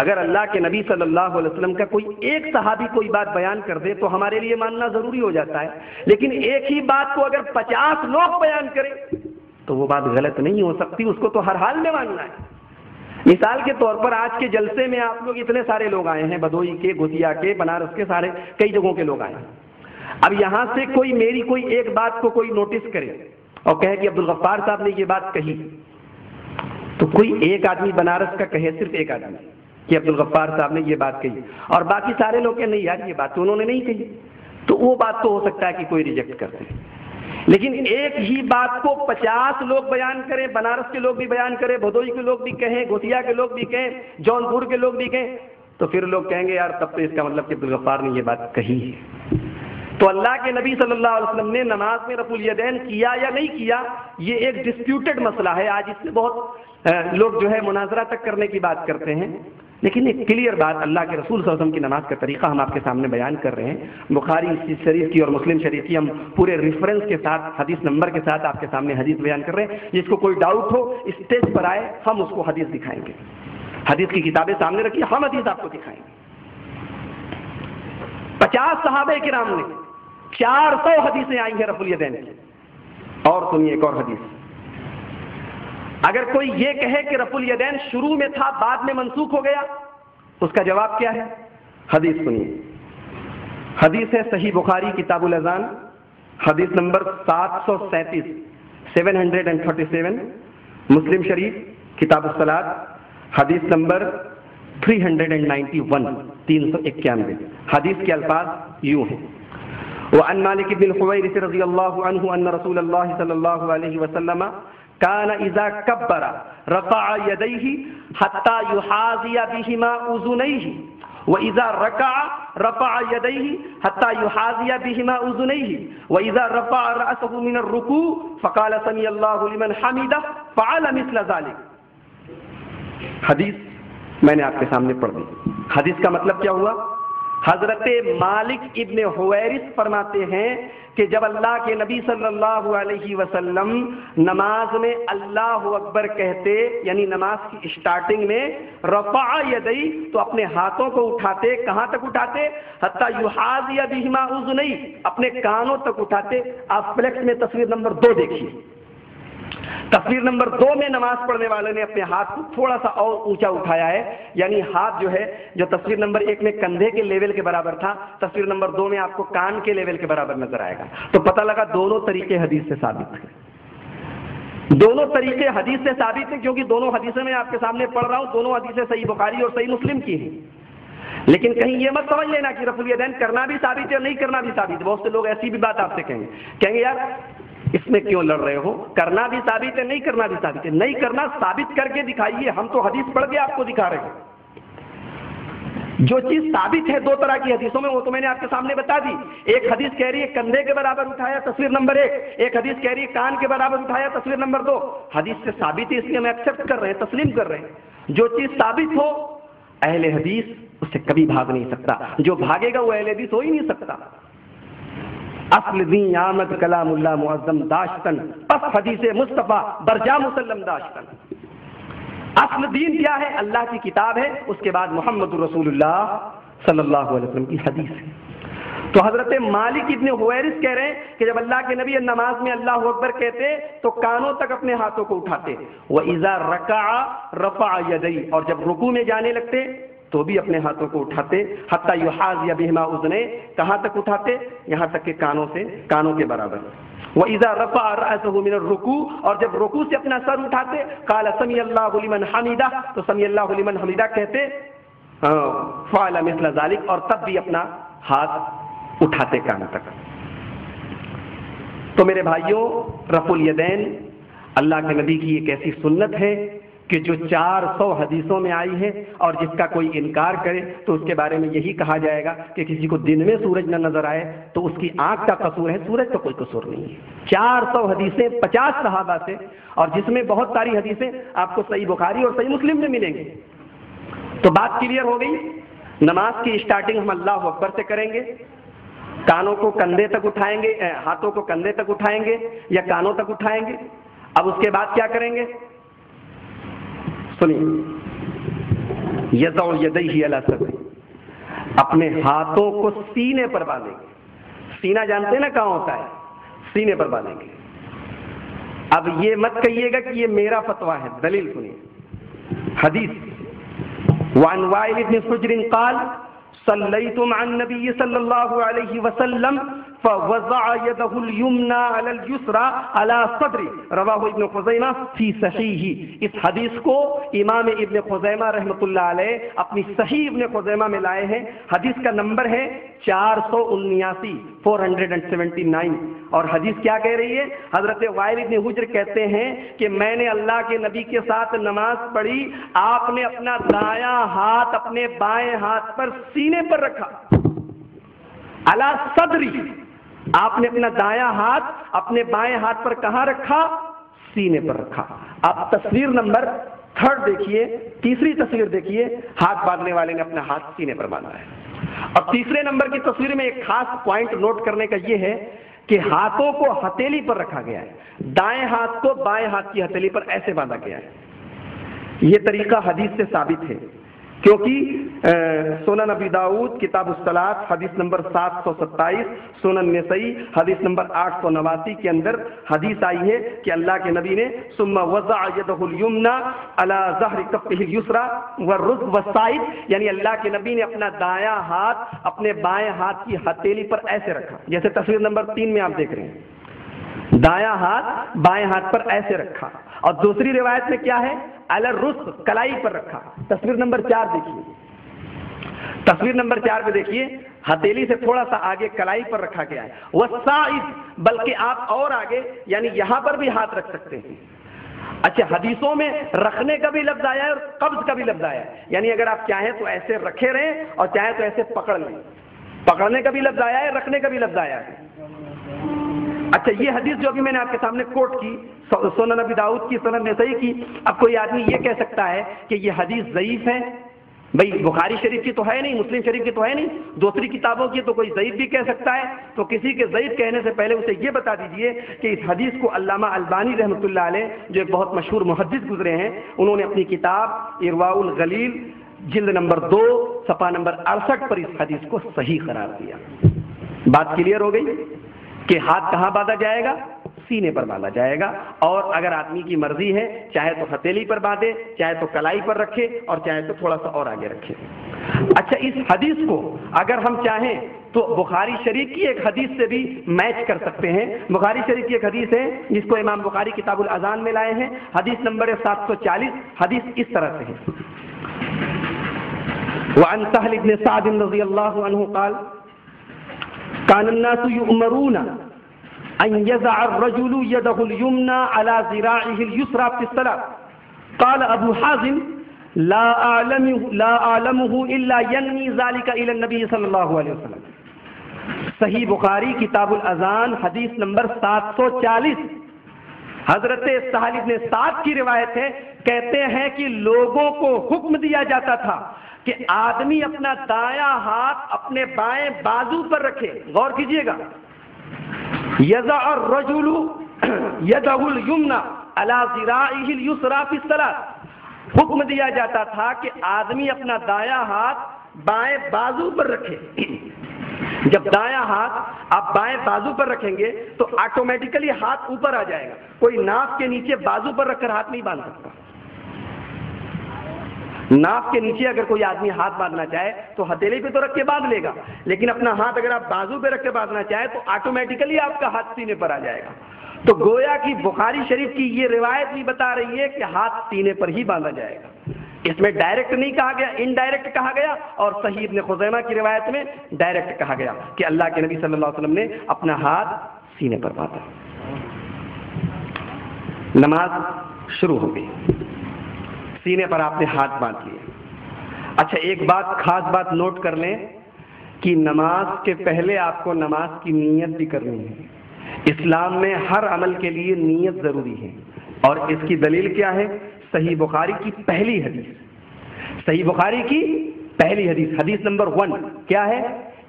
اگر اللہ کے نبی صلی اللہ علیہ وسلم کا کوئی ایک صحابی کوئی بات بیان کر دے تو ہمارے لیے ماننا ضروری ہو جاتا ہے، لیکن ایک ہی بات کو اگر 50 لوگ بیان کریں تو وہ بات غلط نہیں ہو سکتی، اس کو تو ہر حال میں ماننا ہے۔ مثال کے طور پر آج کے جلسے میں آپ لوگ اتنے سارے لوگ آئے ہیں، بدوئی کے، گھوسیا کے، بنارس کے، سارے کئی جگہوں کے لوگ آئے ہیں۔ اب یہاں سے کوئی میری کوئی ایک بات کو کوئی نوٹس کرے اور کہے کہ عبدالغفار صاحب نے یہ بات کہی، تو کوئی ایک آدمی بنارس کا کہے، صرف ایک آدمی کہ عبدالغفار صاحب نے یہ بات کہی، اور باقی سارے لوگ کہیں نہیں یار یہ بات تو انہوں نے نہیں کہی، تو وہ بات تو ہو سکتا ہے کہ کوئی ریجیکٹ کر دے۔ لیکن ایک ہی بات کو 50 لوگ بیان کریں، بنارس کے لوگ بھی بیان کریں، بھدوئی کے لوگ بھی کہیں، گھوسیا کے لوگ بھی کہیں، جونپور کے لوگ بھی کہیں، تو پھر لوگ کہیں گے یار تب تو اس کا مطلب کہ عبدالغفار نے یہ بات کہی ہے۔ تو اللہ کے نبی صلی اللہ علیہ وسلم نے نماز میں رفع الیدین کیا یا نہیں کیا، یہ ایک ڈسپیوٹڈ مسئلہ ہے، آج اس سے بہت لوگ جو ہے مناظرہ تک کرنے کی بات کرتے ہیں، لیکن ایک کلیئر بات اللہ کے رسول صلی اللہ علیہ وسلم کی نماز کا طریقہ ہم آپ کے سامنے بیان کر رہے ہیں۔ بخاری شریف کی اور مسلم شریف کی ہم پورے ریفرنس کے ساتھ، حدیث نمبر کے ساتھ آپ کے سامنے حدیث بیان کر رہے ہیں۔ جس کو کوئی ڈاؤٹ ہو اسٹیج پر آئے، ہم اس کو حدیث دکھائیں گے، حدیث کی کتابیں سامنے رکھیے، ہم حدیث آپ کو دکھائیں گے۔ 50 صحابہ کرام نے 400 حدیثیں آئی ہیں رفع الیدین کی۔ اور سنیے ایک اور حدیث، اگر کوئی یہ کہے کہ رفع الیدین شروع میں تھا بعد میں منسوخ ہو گیا، اس کا جواب کیا ہے؟ حدیث سنیے، حدیث ہے صحیح بخاری کتاب الاذان، حدیث نمبر 737 737، مسلم شریف کتاب الصلاۃ حدیث نمبر 391 391۔ حدیث کے الفاظ یوں ہیں، وعن مالک بن الحویرث رضی اللہ عنہ ان رسول اللہ صلی اللہ علیہ وسلم كان اذا كبر رفع يديه حتى يحاذي بهما اذنيه واذا ركع رفع يديه حتى يحاذي بهما اذنيه واذا رفع رأسه من الركوع فقال سمع الله لمن حمده فعل مثل ذلك۔ حدیث میں نے آپ کے سامنے پڑھ دی۔ حدیث کا مطلب کیا ہوا؟ حضرت مالک ابن حویرث فرماتے ہیں کہ جب اللہ کے نبی صلی اللہ علیہ وسلم نماز میں اللہ اکبر کہتے، یعنی نماز کی اسٹارٹنگ میں، رفع یدی تو اپنے ہاتھوں کو اٹھاتے، کہاں تک اٹھاتے؟ حتی یحاذی بہما اذنی، اپنے کانوں تک اٹھاتے۔ آپ فلیکس میں تصویر نمبر 2 دیکھیے، تصویر نمبر 2 میں نماز پڑھنے والے نے اپنے ہاتھ کو تھوڑا سا اور اونچا اٹھایا ہے، یعنی ہاتھ جو ہے، جو تصویر نمبر 1 میں کندھے کے لیول کے برابر تھا، تصویر نمبر 2 میں آپ کو کان کے لیول کے برابر نظر آئے گا۔ تو پتہ لگا دونوں طریقے حدیث سے ثابت ہیں، دونوں طریقے حدیث سے ثابت ہیں، کیونکہ دونوں حدیثیں میں آپ کے سامنے پڑھ رہا ہوں، دونوں حدیثیں صحیح بخاری اور صحیح مسلم کی ہیں۔ لیکن کہیں یہ مت سمجھ لینا کہ رفع الیدین کرنا بھی ثابت ہے اور نہیں کرنا بھی ثابت ہے۔ بہت سے لوگ ایسی بھی بات آپ سے کہیں گے یار اس میں کیوں لڑ رہے ہو، کرنا بھی ثابت ہے، نہیں کرنا بھی ثابت ہے۔ نہیں کرنا ثابت کر کے دکھائیے، ہم تو حدیث پڑھ کے آپ کو دکھا رہے ہیں۔ جو چیز ثابت ہے 2 طرح کی حدیثوں میں، وہ تو میں نے آپ کے سامنے بتا دی۔ ایک حدیث کہہ رہی ہے کندھے کے برابر اٹھایا، تصویر نمبر 1۔ ایک حدیث کہہ رہی ہے کان کے برابر اٹھایا، تصویر نمبر 2۔ حدیث سے ثابت ہے، اس لیے ہم ایکسپٹ کر رہے ہیں، تسلیم کر رہے ہیں۔ جو چیز ثابت ہو اہل حدیث اس سے کبھی بھاگ نہیں سکتا، جو بھاگے گا وہ اہل حدیث ہو ہی نہیں سکتا۔ اصل دین آمد کلام اللہ معظم داشتن، پس حدیث مصطفیٰ برجا مسلم داشتن۔ اصل دین کیا ہے؟ اللہ کی کتاب ہے، اس کے بعد محمد رسول اللہ صلی اللہ علیہ وسلم کی حدیث ہے۔ تو حضرت مالک ابن حویرث کہہ رہے ہیں کہ جب اللہ کے نبی نماز میں اللہ اکبر کہتے تو کانوں تک اپنے ہاتھوں کو اٹھاتے، وَإِذَا رَكَعَ رَفَعَ يَدَيْهِ، اور جب رکوع میں جانے لگتے تو بھی اپنے ہاتھوں کو اٹھاتے، حتی یحاذی بہما اذنی، کہاں تک اٹھاتے؟ یہاں تک کہ کانوں کے برابر۔ وَإِذَا رَفَعَ رَأْسَهُ مِنَ الرُّكُوعِ، اور جب رکوع سے اپنا سر اٹھاتے، قَالَ سَمِعَ اللَّهُ لِمَنْ حَمِدَهُ، تو سَمِعَ اللَّهُ لِمَنْ حَمِدَهُ کہتے، فَعَلَ مِثْلَ ذَلِكَ، اور تب بھی اپنا ہاتھ اٹھاتے کان تک۔ تو میرے بھائیوں، رفع الیدین اللہ کے نبی کی ایک ایسی سنت ہے کہ جو 400 حدیثوں میں آئی ہے، اور جس کا کوئی انکار کرے تو اس کے بارے میں یہی کہا جائے گا کہ کسی کو دن میں سورج نہ نظر آئے تو اس کی آنکھ کا قصور ہے، سورج کا کوئی قصور نہیں ہے۔ 400 حدیثیں 50 صحابہ سے، اور جس میں بہت ساری حدیثیں آپ کو صحیح بخاری اور صحیح مسلم میں ملیں گی۔ تو بات کلیئر ہو گئی، نماز کی اسٹارٹنگ ہم اللہ اکبر سے کریں گے، کانوں کو کندھے تک اٹھائیں گے، ہاتھوں کو کندھے تک اٹھائیں گے یا کانوں تک اٹھائیں گے۔ اب اس کے بعد کیا کریں گے؟ سنیے، یضع یدیہ علی صدرہ، اپنے ہاتھوں کو سینے پر باندھیں گے۔ سینہ جانتے ہیں نا کہاں ہوتا ہے؟ سینے پر باندھیں گے۔ اب یہ مت کہیے گا کہ یہ میرا فتویٰ ہے، دلیل سنیے، حدیث وعن وائل بن حجر قال صلیت مع النبی صلی اللہ علیہ وسلم فوضع يده اليمنى على اليسرى على صدره، رواہ ابن خزیمہ فی صحیح۔ اس حدیث کو امام ابن خزیمہ رحمۃ اللہ علیہ اپنی صحیح ابن خزیمہ میں لائے ہیں۔ حدیث کا نمبر ہے 479، 479۔ اور حدیث کیا کہہ رہی ہے؟ حضرت وائل ابن حجر کہتے ہیں کہ میں نے اللہ کے نبی کے ساتھ نماز پڑھی، آپ نے اپنا دایاں ہاتھ اپنے بائیں ہاتھ پر سینے پر رکھا، علی صدری، آپ نے اپنا دایاں ہاتھ اپنے بائیں ہاتھ پر کہاں رکھا؟ سینے پر رکھا۔ اب تصویر نمبر 3 دیکھیے، تیسری تصویر دیکھیے، ہاتھ باندھنے والے نے اپنا ہاتھ سینے پر باندھا ہے۔ اور تیسرے نمبر کی تصویر میں ایک خاص پوائنٹ نوٹ کرنے کا یہ ہے کہ ہاتھوں کو ہتھیلی پر رکھا گیا ہے، دائیں ہاتھ کو بائیں ہاتھ کی ہتھیلی پر ایسے باندھا گیا ہے۔ یہ طریقہ حدیث سے ثابت ہے، کیونکہ سنن ابی داؤد کتاب الصلاۃ حدیث نمبر 727، سنن نسائی حدیث نمبر 889 کے اندر حدیث آئی ہے کہ اللہ کے نبی نے ثم وضع يده اليمنى على ظهر كفه اليسرى والرزق والسائد، یعنی اللہ کے نبی نے اپنا دایاں ہاتھ اپنے بائیں ہاتھ کی ہتھیلی پر ایسے رکھا، جیسے تصویر نمبر 3 میں آپ دیکھ رہے ہیں، دایاں ہاتھ بائیں ہاتھ پر ایسے رکھا۔ اور دوسری روایت میں کیا ہے؟ علی الرزق، کلائی پر رکھا۔ تصویر نمبر 4 دیکھیے، تصویر نمبر 4 پہ دیکھیے، ہتھیلی سے تھوڑا سا آگے کلائی پر رکھا گیا ہے۔ والسائد، بلکہ آپ اور آگے یعنی یہاں پر بھی ہاتھ رکھ سکتے ہیں۔ اچھا، حدیثوں میں رکھنے کا بھی لفظ آیا ہے اور قبض کا بھی لفظ آیا ہے، یعنی اگر آپ چاہیں تو ایسے رکھے رہیں اور چاہیں تو ایسے پکڑ لیں، پکڑنے کا بھی لفظ آیا ہے، رکھنے کا بھی لفظ آیا ہے۔ اچھا، یہ حدیث جو ابھی میں نے آپ کے سامنے کوٹ کی، سنن ابی داؤد کی، سنن نسائی کی، اب کوئی آدمی یہ کہہ سکتا ہے کہ یہ حدیث ضعیف ہے، بھائی بخاری شریف کی تو ہے نہیں، مسلم شریف کی تو ہے نہیں، دوسری کتابوں کی تو کوئی ضعیف بھی کہہ سکتا ہے، تو کسی کے ضعیف کہنے سے پہلے اسے یہ بتا دیجئے کہ اس حدیث کو علامہ البانی رحمۃ اللہ علیہ جو ایک بہت مشہور محدث گزرے ہیں، انہوں نے اپنی کتاب ارواء الغلیل جلد نمبر 2 صفحہ نمبر 68 پر اس حدیث کو صحیح قرار دیا۔ بات کلیئر ہو گئی کہ ہاتھ کہاں باندھا جائے گا؟ سینے پر باندھا جائے گا، اور اگر آدمی کی مرضی ہے چاہے تو ہتھیلی پر باندھے، چاہے تو کلائی پر رکھے، اور چاہے تو تھوڑا سا اور آگے رکھے۔ اچھا، اس حدیث کو اگر ہم چاہیں تو بخاری شریف کی ایک حدیث سے بھی میچ کر سکتے ہیں۔ بخاری شریف کی ایک حدیث ہے جس کو امام بخاری کتاب الاذان میں لائے ہیں، حدیث نمبر 740۔ حدیث اس طرح سے ہے، وعن سہل بن سعد رضی اللہ عنہ قال كان الناس يؤمرون ان يضع الرجل يده اليمنى على ذراعه اليسرى في الصلاة. قال ابو حازم لا اعلمه الا ينمي ذلك الى النبي صلی اللہ علیہ وسلم. صحیح بخاری کتاب الاذان حدیث نمبر 740، حضرت سہل بن سعد کی روایت ہے، کہتے ہیں کہ لوگوں کو حکم دیا جاتا تھا کہ آدمی اپنا دایاں ہاتھ اپنے بائیں بازو پر رکھے۔ غور کیجئے گا، یضع الرجل یدہ الیمنی علی ذراعہ الیسری فی الصلاۃ، حکم دیا جاتا تھا کہ آدمی اپنا دایاں ہاتھ بائیں بازو پر رکھے۔ جب دایاں ہاتھ آپ بائیں بازو پر رکھیں گے تو آٹومیٹیکلی ہاتھ اوپر آ جائے گا، کوئی ناف کے نیچے بازو پر رکھ کر ہاتھ نہیں باندھ سکتا۔ ناف کے نیچے اگر کوئی آدمی ہاتھ باندھنا چاہے تو ہتھیلی پہ تو رکھ کے باندھ لے گا، لیکن اپنا ہاتھ اگر آپ بازو پہ رکھ کے باندھنا چاہے تو آٹومیٹیکلی آپ کا ہاتھ سینے پر آ جائے گا۔ تو گویا کہ بخاری شریف کی یہ روایت بھی بتا رہی ہے کہ ہاتھ سینے پر ہی باندھا جائے گا۔ اس میں ڈائریکٹ نہیں کہا گیا، انڈائریکٹ کہا گیا، اور صحیح ابن خزیمہ کی روایت میں ڈائریکٹ کہا گیا کہ اللہ کے نبی صلی اللہ علیہ وسلم نے اپنا ہاتھ سینے پر باندھا۔ نماز شروع ہو گئی، سینے پر آپ نے ہاتھ باندھ لیے۔ اچھا، ایک بات خاص بات نوٹ کر لیں کہ نماز کے پہلے آپ کو نماز کی نیت بھی کرنی ہے۔ اسلام میں ہر عمل کے لیے نیت ضروری ہے، اور اس کی دلیل کیا ہے؟ صحیح بخاری کی پہلی حدیث، صحیح بخاری کی پہلی حدیث، حدیث نمبر 1 کیا ہے؟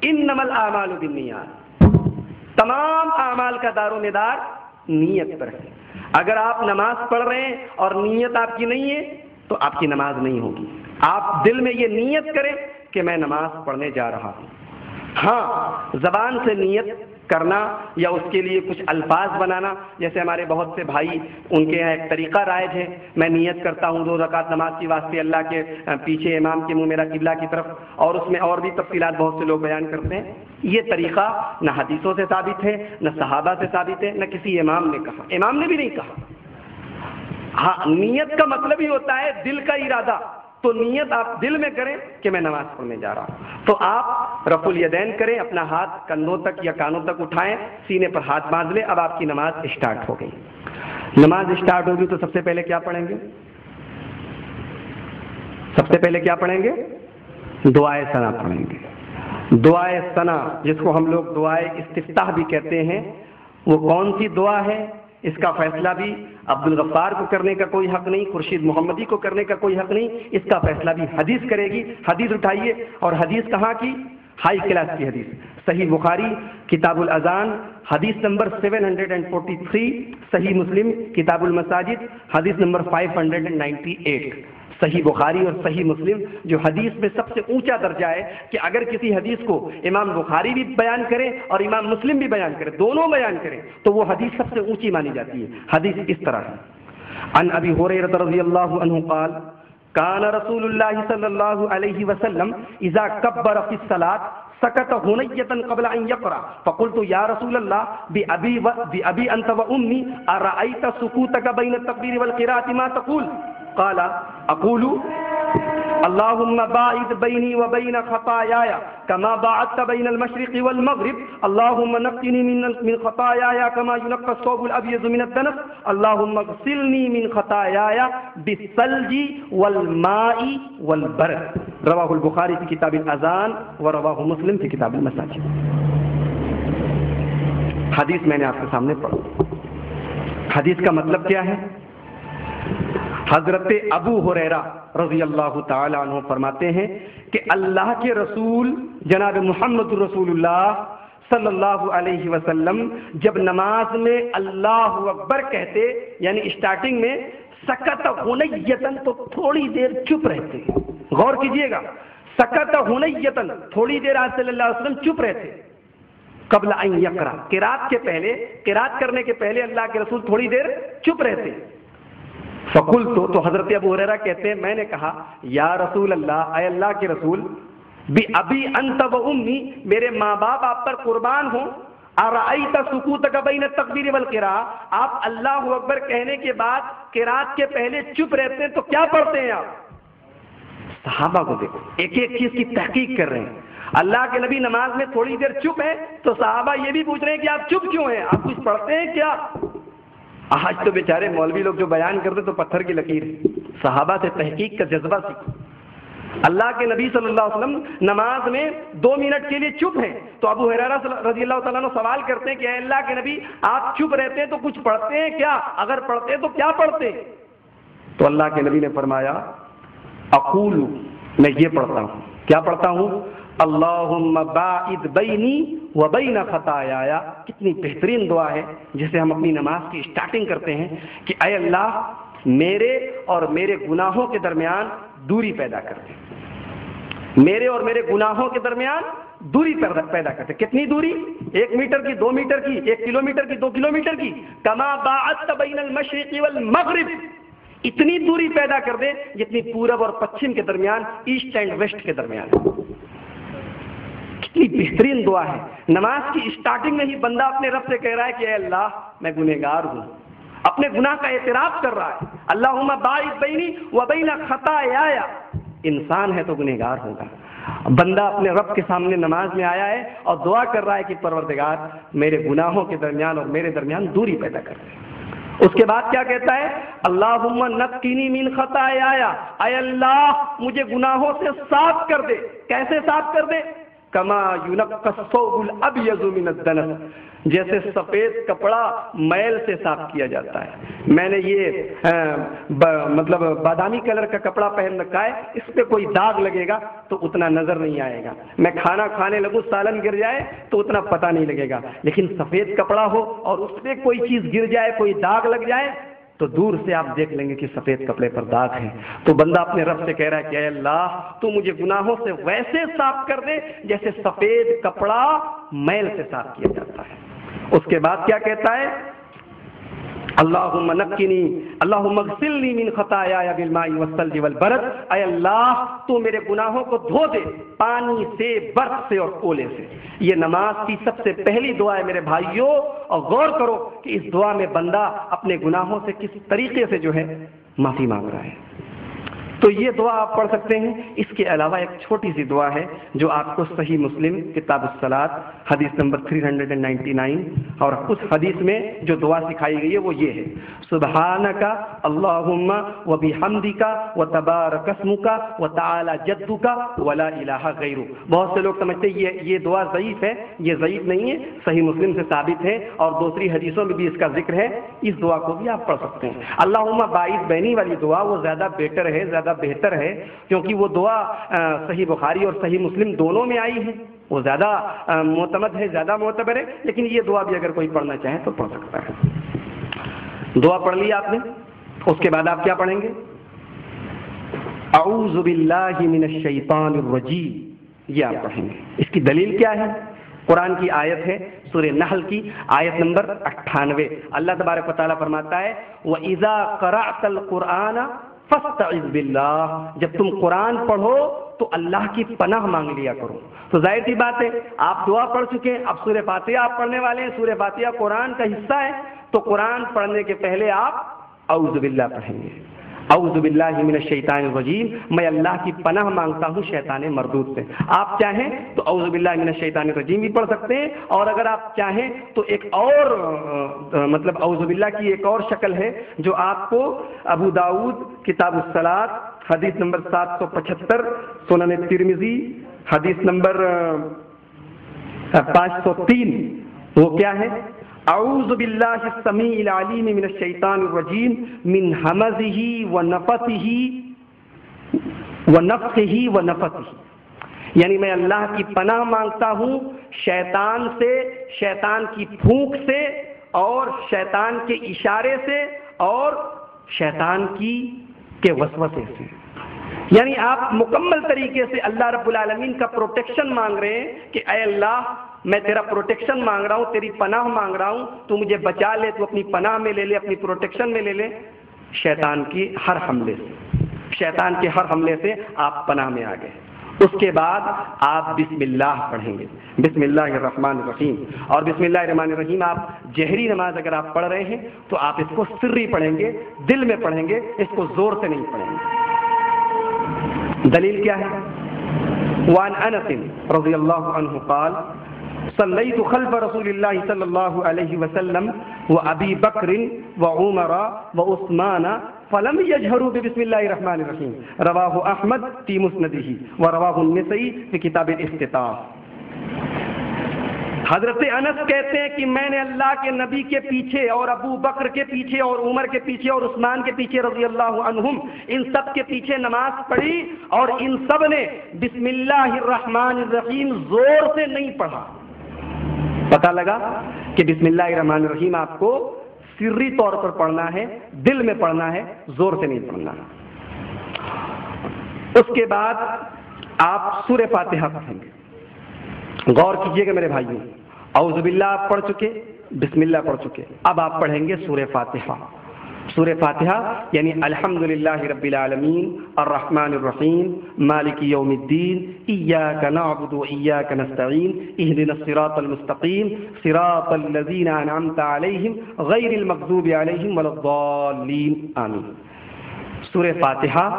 انما الاعمال بالنیات، تمام اعمال کا دار و مدار نیت پر ہے۔ اگر آپ نماز پڑھ رہے ہیں اور نیت آپ کی نہیں ہے تو آپ کی نماز نہیں ہوگی۔ آپ دل میں یہ نیت کریں کہ میں نماز پڑھنے جا رہا ہوں۔ ہاں، زبان سے نیت کرنا یا اس کے لیے کچھ الفاظ بنانا، جیسے ہمارے بہت سے بھائی ان کے یہاں ایک طریقہ رائج ہے، میں نیت کرتا ہوں 2 رکعت نماز کے واسطے اللہ کے پیچھے امام کے منہ میرا قبلہ کی طرف، اور اس میں اور بھی تفصیلات بہت سے لوگ بیان کرتے ہیں۔ یہ طریقہ نہ حدیثوں سے ثابت ہے، نہ صحابہ سے ثابت ہے، نہ کسی امام نے کہا، امام نے بھی نہیں کہا۔ ہاں، نیت کا مطلب ہی ہوتا ہے دل کا ارادہ، تو نیت آپ دل میں کریں کہ میں نماز پڑھنے جا رہا ہوں۔ تو آپ رفع الیدین کریں، اپنا ہاتھ کندھوں تک یا کانوں تک اٹھائیں، سینے پر ہاتھ باندھ لیں۔ اب آپ کی نماز اسٹارٹ ہو گئی۔ نماز اسٹارٹ ہوگی تو سب سے پہلے کیا پڑھیں گے؟ سب سے پہلے کیا پڑھیں گے؟ دعائے ثنا پڑھیں گے۔ دعائے ثنا، جس کو ہم لوگ دعائے استفتاح بھی کہتے ہیں، وہ کون سی دعا ہے؟ اس کا فیصلہ بھی عبد الغفار کو کرنے کا کوئی حق نہیں، خورشید محمدی کو کرنے کا کوئی حق نہیں، اس کا فیصلہ بھی حدیث کرے گی۔ حدیث اٹھائیے، اور حدیث کہاں کی؟ ہائی کلاس کی حدیث، صحیح بخاری کتاب الاذان حدیث نمبر 743، صحیح مسلم کتاب المساجد حدیث نمبر 598۔ صحیح بخاری اور صحیح مسلم جو حدیث میں سب سے اونچا درجہ ہے، کہ اگر کسی حدیث کو امام بخاری بھی بیان کرے اور امام مسلم بھی بیان کرے، دونوں بیان کریں، تو وہ حدیث سب سے اونچی مانی جاتی ہے۔ حدیث اس طرح ہے، عن ابی ہریرہ رضی اللہ عنہ قال کان رسول اللہ صلی اللہ علیہ وسلم اذا کبر فی الصلاۃ سکت ہنیۃ قبل ان یقرأ فقلت یا رسول اللہ بأبی انت وأمی ارأیت سکوتک بین التکبیر والقراءۃ ما تقول؟ قال اقول اللهم باعد بيني وبين خطاياي كما باعدت بين المشرق والمغرب اللهم نقني من خطاياي كما ينقى الثوب الابيض من الدنس اللهم اغسلني من خطاياي بالثلج والماء والبرد۔ رواه البخاری في كتاب الاذان ورواه مسلم في كتاب المساجد۔ حدیث میں نے آپ کے سامنے پڑھا۔ حدیث کا مطلب کیا ہے؟ حضرت ابو ہریرہ رضی اللہ تعالی عنہ فرماتے ہیں کہ اللہ کے رسول جناب محمد رسول اللہ صلی اللہ علیہ وسلم جب نماز میں اللہ اکبر کہتے یعنی اسٹارٹنگ میں سکت غنیتن تو تھوڑی دیر چپ رہتے. غور کیجئے گا, سکت غنیتن تھوڑی دیر آپ صلی اللہ علیہ وسلم چپ رہتے. قبل ان یقرأ قرات کے پہلے, قرات کرنے کے پہلے اللہ کے رسول تھوڑی دیر چپ رہتے. فقلت تو حضرت ابو ہریرہ کہتے ہیں میں نے کہا یا رسول اللہ, اے اللہ کے رسول, ابی انت و امی, میرے ماں باپ آپ پر قربان ہوں, ارأیت سکوتک بین التکبیر والقراءہ, آپ اللہ اکبر کہنے کے بعد قرات کے پہلے چپ رہتے ہیں تو کیا پڑھتے ہیں آپ؟ صحابہ کو دیکھو ایک ایک چیز کی تحقیق کر رہے ہیں. اللہ کے نبی نماز میں تھوڑی دیر چپ ہے تو صحابہ یہ بھی پوچھ رہے ہیں کہ آپ چپ کیوں ہیں, آپ کچھ پڑھتے ہیں کیا؟ آج تو بیچارے مولوی لوگ جو بیان کرتے تو پتھر کی لکیر. صحابہ سے تحقیق کا جذبہ سیکھو. اللہ کے نبی صلی اللہ علیہ وسلم نماز میں 2 منٹ کے لیے چپ ہیں تو ابو ہریرہ رضی اللہ تعالیٰ عنہ سوال کرتے ہیں کہ اے اللہ کے نبی آپ چپ رہتے ہیں تو کچھ پڑھتے ہیں کیا؟ اگر پڑھتے ہیں تو کیا پڑھتے ہیں؟ تو اللہ کے نبی نے فرمایا اقول, میں یہ پڑھتا ہوں. کیا پڑھتا ہوں؟ اللہم باعد بینی و بین خطایایا. کتنی بہترین دعا ہے جسے ہم اپنی نماز کی اسٹارٹنگ کرتے ہیں کہ اے اللہ میرے اور میرے گناہوں کے درمیان دوری پیدا کر دے. میرے اور میرے گناہوں کے درمیان دوری پیدا کرتے. کتنی دوری؟ 1 میٹر کی, 2 میٹر کی, 1 کلومیٹر کی, 2 کلومیٹر کی. کما باعدت بین المشرق والمغرب, اتنی دوری پیدا کر دے جتنی پورب اور پچھم کے درمیان, ایسٹ اینڈ ویسٹ کے درمیان. کتنی بہترین دعا ہے. نماز کی اسٹارٹنگ میں ہی بندہ اپنے رب سے کہہ رہا ہے کہ اے اللہ میں گنہگار ہوں, اپنے گناہ کا اعتراف کر رہا ہے. اللہم باعد بینی و بین خطایایا. انسان ہے تو گنہگار ہوگا. بندہ اپنے رب کے سامنے نماز میں آیا ہے اور دعا کر رہا ہے کہ پروردگار میرے گناہوں کے درمیان اور میرے درمیان دوری پیدا کر دے. اس کے بعد کیا کہتا ہے؟ اللہم نقنی من خطایایا, اے اللہ مجھے گناہوں سے صاف کر دے. کیسے صاف کر دے؟ کما ینقى الثوب الابیض من الدنس, جیسے سفید کپڑا میل سے صاف کیا جاتا ہے. میں نے یہ مطلب بادامی کلر کا کپڑا پہن رکھا ہے, اس پہ کوئی داغ لگے گا تو اتنا نظر نہیں آئے گا. میں کھانا کھانے لگوں سالن گر جائے تو اتنا پتہ نہیں لگے گا. لیکن سفید کپڑا ہو اور اس پہ کوئی چیز گر جائے, کوئی داغ لگ جائے تو دور سے آپ دیکھ لیں گے کہ سفید کپڑے پر داغ ہے. تو بندہ اپنے رب سے کہہ رہا ہے کہ اے اللہ تو مجھے گناہوں سے ویسے صاف کر دے جیسے سفید کپڑا میل سے صاف کیا جاتا ہے. اس کے بعد کیا کہتا ہے؟ اللہم نقنی اللہم اغسلنی من خطایایا بالماء والثلج والبرد, اے اللہ تو میرے گناہوں کو دھو دے پانی سے, برف سے اور کولے سے. یہ نماز کی سب سے پہلی دعا ہے میرے بھائیوں, اور غور کرو کہ اس دعا میں بندہ اپنے گناہوں سے کس طریقے سے جو ہے معافی مانگ رہا ہے. تو یہ دعا آپ پڑھ سکتے ہیں. اس کے علاوہ ایک چھوٹی سی دعا ہے جو آپ کو صحیح مسلم کتاب الصلاۃ حدیث نمبر 399 اور اس حدیث میں جو دعا سکھائی گئی ہے وہ یہ ہے, سبحانک اللہم و بحمدک و تبارک اسمک و تعالی جدک ولا الہ غیرک. بہت سے لوگ سمجھتے ہیں یہ دعا ضعیف ہے. یہ ضعیف نہیں ہے, صحیح مسلم سے ثابت ہے اور دوسری حدیثوں میں بھی اس کا ذکر ہے. اس دعا کو بھی آپ پڑھ سکتے ہیں. اللہم باعث بینی والی دعا وہ زیادہ بیٹر ہے, زیادہ بہتر ہے, کیونکہ وہ دعا صحیح بخاری اور صحیح مسلم دونوں میں آئی ہے. وہ زیادہ معتمد ہے, زیادہ معتبر ہے. لیکن یہ دعا بھی اگر کوئی پڑھنا چاہے تو پڑھ سکتا ہے. دعا پڑھ لی آپ نے, اس کے بعد آپ کیا پڑھیں گے؟ اعوذ باللہ من الشیطان الرجیم, یہ آپ پڑھیں گے. اس کی دلیل کیا ہے؟ قرآن کی آیت ہے سورہ نحل کی آیت نمبر 98. اللہ تبارک و تعالیٰ فرماتا ہے وَإِذَا قَرَأْتَ الْقُرْآنَ فَاسْتَعِذْ بِاللَّهِ, جب تم قرآن پڑھو تو اللہ کی پناہ مانگ لیا کرو. تو ظاہر سی بات ہے آپ دعا پڑھ چکے ہیں, اب سورہ فاتحہ آپ پڑھنے والے ہیں. سورہ فاتحہ قرآن کا حصہ ہے, تو قرآن پڑھنے کے پہلے آپ اعوذ باللہ پڑھیں گے. اعوذ باللہ من الشیطان الرجیم, میں اللہ کی پناہ مانگتا ہوں شیطان مردود سے. آپ چاہیں تو اعوذ باللہ من الشیطان الرجیم بھی پڑھ سکتے ہیں, اور اگر آپ چاہیں تو ایک اور مطلب اعوذ باللہ کی ایک اور شکل ہے جو آپ کو ابو داؤد کتاب الصلاۃ حدیث نمبر 775, سنن ترمذی حدیث نمبر 503, وہ کیا ہے؟ اعوذ باللہ السمیع العلیم من الشیطان الرجیم من ہمزہ ونفثہ ونفخہ ونفثہ، یعنی میں اللہ کی پناہ مانگتا ہوں شیطان سے، شیطان کی پھونک سے، اور شیطان کے اشارے سے، اور شیطان کے وسوسے سے۔ یعنی آپ مکمل طریقے سے اللہ رب العالمین کا پروٹیکشن مانگ رہے ہیں کہ اے اللہ میں تیرا پروٹیکشن مانگ رہا ہوں، تیری پناہ مانگ رہا ہوں، تو مجھے بچا لے، تو اپنی پناہ میں لے لے، اپنی پروٹیکشن میں لے لے شیطان کی ہر حملے سے، شیطان کے ہر حملے سے آپ پناہ میں آ گئے۔ اس کے بعد آپ بسم اللہ پڑھیں گے، بسم اللہ الرحمن الرحیم، اور بسم اللہ الرحمن الرحیم آپ جہری نماز اگر آپ پڑھ رہے ہیں تو آپ اس کو سری پڑھیں گے، دل میں پڑھیں گے، اس کو زور سے نہیں پڑھیں گے۔ دلیل کیا ہے؟ وعن انس رضی اللہ عنہ قال صلیت خلف رسول اللہ صلی اللہ علیہ وسلم وابی بکر وعمر وعثمان فلم یجہروا بسم اللہ الرحمن الرحیم، رواہ احمد فی مسندہ ورواہ النسائی فی کتاب الافتتاح۔ حضرت انس کہتے ہیں کہ میں نے اللہ کے نبی کے پیچھے اور ابو بکر کے پیچھے اور عمر کے پیچھے اور عثمان کے پیچھے رضی اللہ عنہم، ان سب کے پیچھے نماز پڑھی اور ان سب نے بسم اللہ الرحمن الرحیم زور سے نہیں پڑھا۔ پتہ لگا کہ بسم اللہ الرحمن الرحیم آپ کو سری طور پر پڑھنا ہے، دل میں پڑھنا ہے، زور سے نہیں پڑھنا۔ اس کے بعد آپ سورہ فاتحہ پڑھیں گے۔ غور کیجئے گا میرے بھائیوں، اعوذ باللہ آپ پڑھ چکے، بسم اللہ پڑھ چکے، اب آپ پڑھیں گے سورہ فاتحہ۔ سورہ فاتحہ یعنی الحمدللہ رب العالمین الرحمن الرحیم مالک یوم الدین ایاک نعبد و ایاک نستعین اہدنا الصراط المستقیم صراط الذین انعمت علیہم غیر المغضوب علیہم ولا الضالین آمین۔ سورہ فاتحہ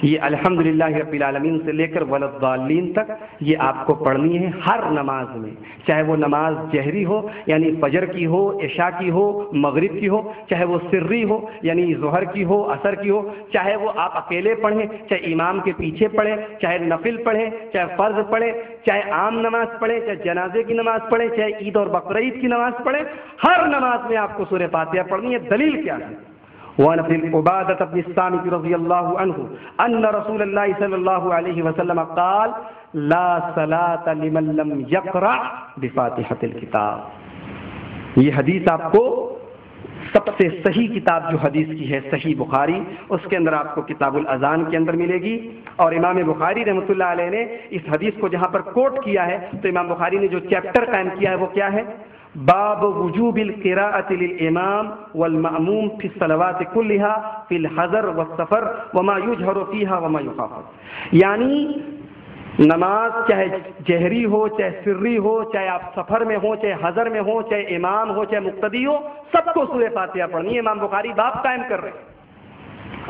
یہ الحمدللہ رب العالمین سے لے کر ولا الضالین تک یہ آپ کو پڑھنی ہے ہر نماز میں، چاہے وہ نماز جہری ہو یعنی فجر کی ہو، عشاء کی ہو، مغرب کی ہو، چاہے وہ سری ہو یعنی ظہر کی ہو، عصر کی ہو، چاہے وہ آپ اکیلے پڑھیں، چاہے امام کے پیچھے پڑھیں، چاہے نفل پڑھیں، چاہے فرض پڑھیں، چاہے عام نماز پڑھیں، چاہے جنازے کی نماز پڑھیں، چاہے عید اور بقرعید کی نماز پڑھیں، ہر نماز میں آپ کو سورہ فاتحہ پڑھنی ہے۔ دلیل کیا ہے؟ وعن ابي عبادة بن الصامت رضي الله عنه أن رسول الله صلى الله عليه وسلم قال لا صلاة لمن لم يقرأ بفاتحة الكتاب۔ یہ حدیث آپ کو سب سے صحیح کتاب جو حدیث کی ہے صحیح بخاری، اس کے اندر آپ کو کتاب الاذان کے اندر ملے گی، اور امام بخاری رحمۃ اللہ علیہ نے اس حدیث کو جہاں پر کوٹ کیا ہے تو امام بخاری نے جو چیپٹر قائم کیا ہے وہ کیا ہے؟ باب وجوب القراءة للامام والمأموم في الصلوات كلها في الحضر والسفر وما يجهر فيها وما يخاف، یعنی نماز چاہے جہری ہو، چاہے سری ہو، چاہے آپ سفر میں ہو، چاہے حضر میں ہو، چاہے امام ہو، چاہے مقتدی ہو، سب کو سورہ فاتحہ پڑھنی ہے۔ امام بخاری باب قائم کر رہے ہیں،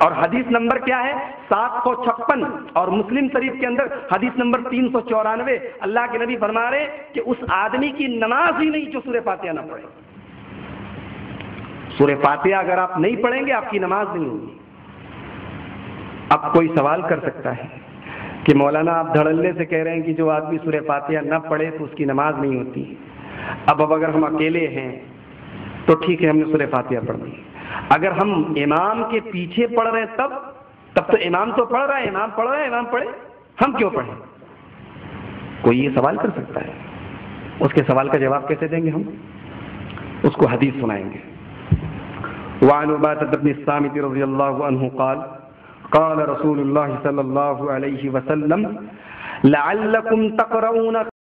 اور حدیث نمبر کیا ہے؟ 756، اور مسلم شریف کے اندر حدیث نمبر 394۔ اللہ کے نبی فرما رہے کہ اس آدمی کی نماز ہی نہیں جو سورہ فاتحہ نہ پڑھے۔ سورہ فاتحہ اگر آپ نہیں پڑھیں گے آپ کی نماز نہیں ہوگی۔ اب کوئی سوال کر سکتا ہے کہ مولانا آپ دھڑلے سے کہہ رہے ہیں کہ جو آدمی سورہ فاتحہ نہ پڑھے تو اس کی نماز نہیں ہوتی۔ اب اگر ہم اکیلے ہیں تو ٹھیک ہے، ہم نے سورہ فاتحہ پڑھ لی، اگر ہم امام کے پیچھے پڑھ رہے ہیں تب تو امام تو پڑھ رہا ہے، امام پڑھ رہا ہے، امام پڑھے، ہم کیوں پڑھیں؟ کوئی یہ سوال کر سکتا ہے؟ اس کے سوال کا جواب کیسے دیں گے؟ ہم اس کو حدیث سنائیں گے۔ وعن عبادة بن الصامت رضی اللہ عنہ قال قال رسول اللہ صلی اللہ علیہ وسلم لعلکم تقرؤون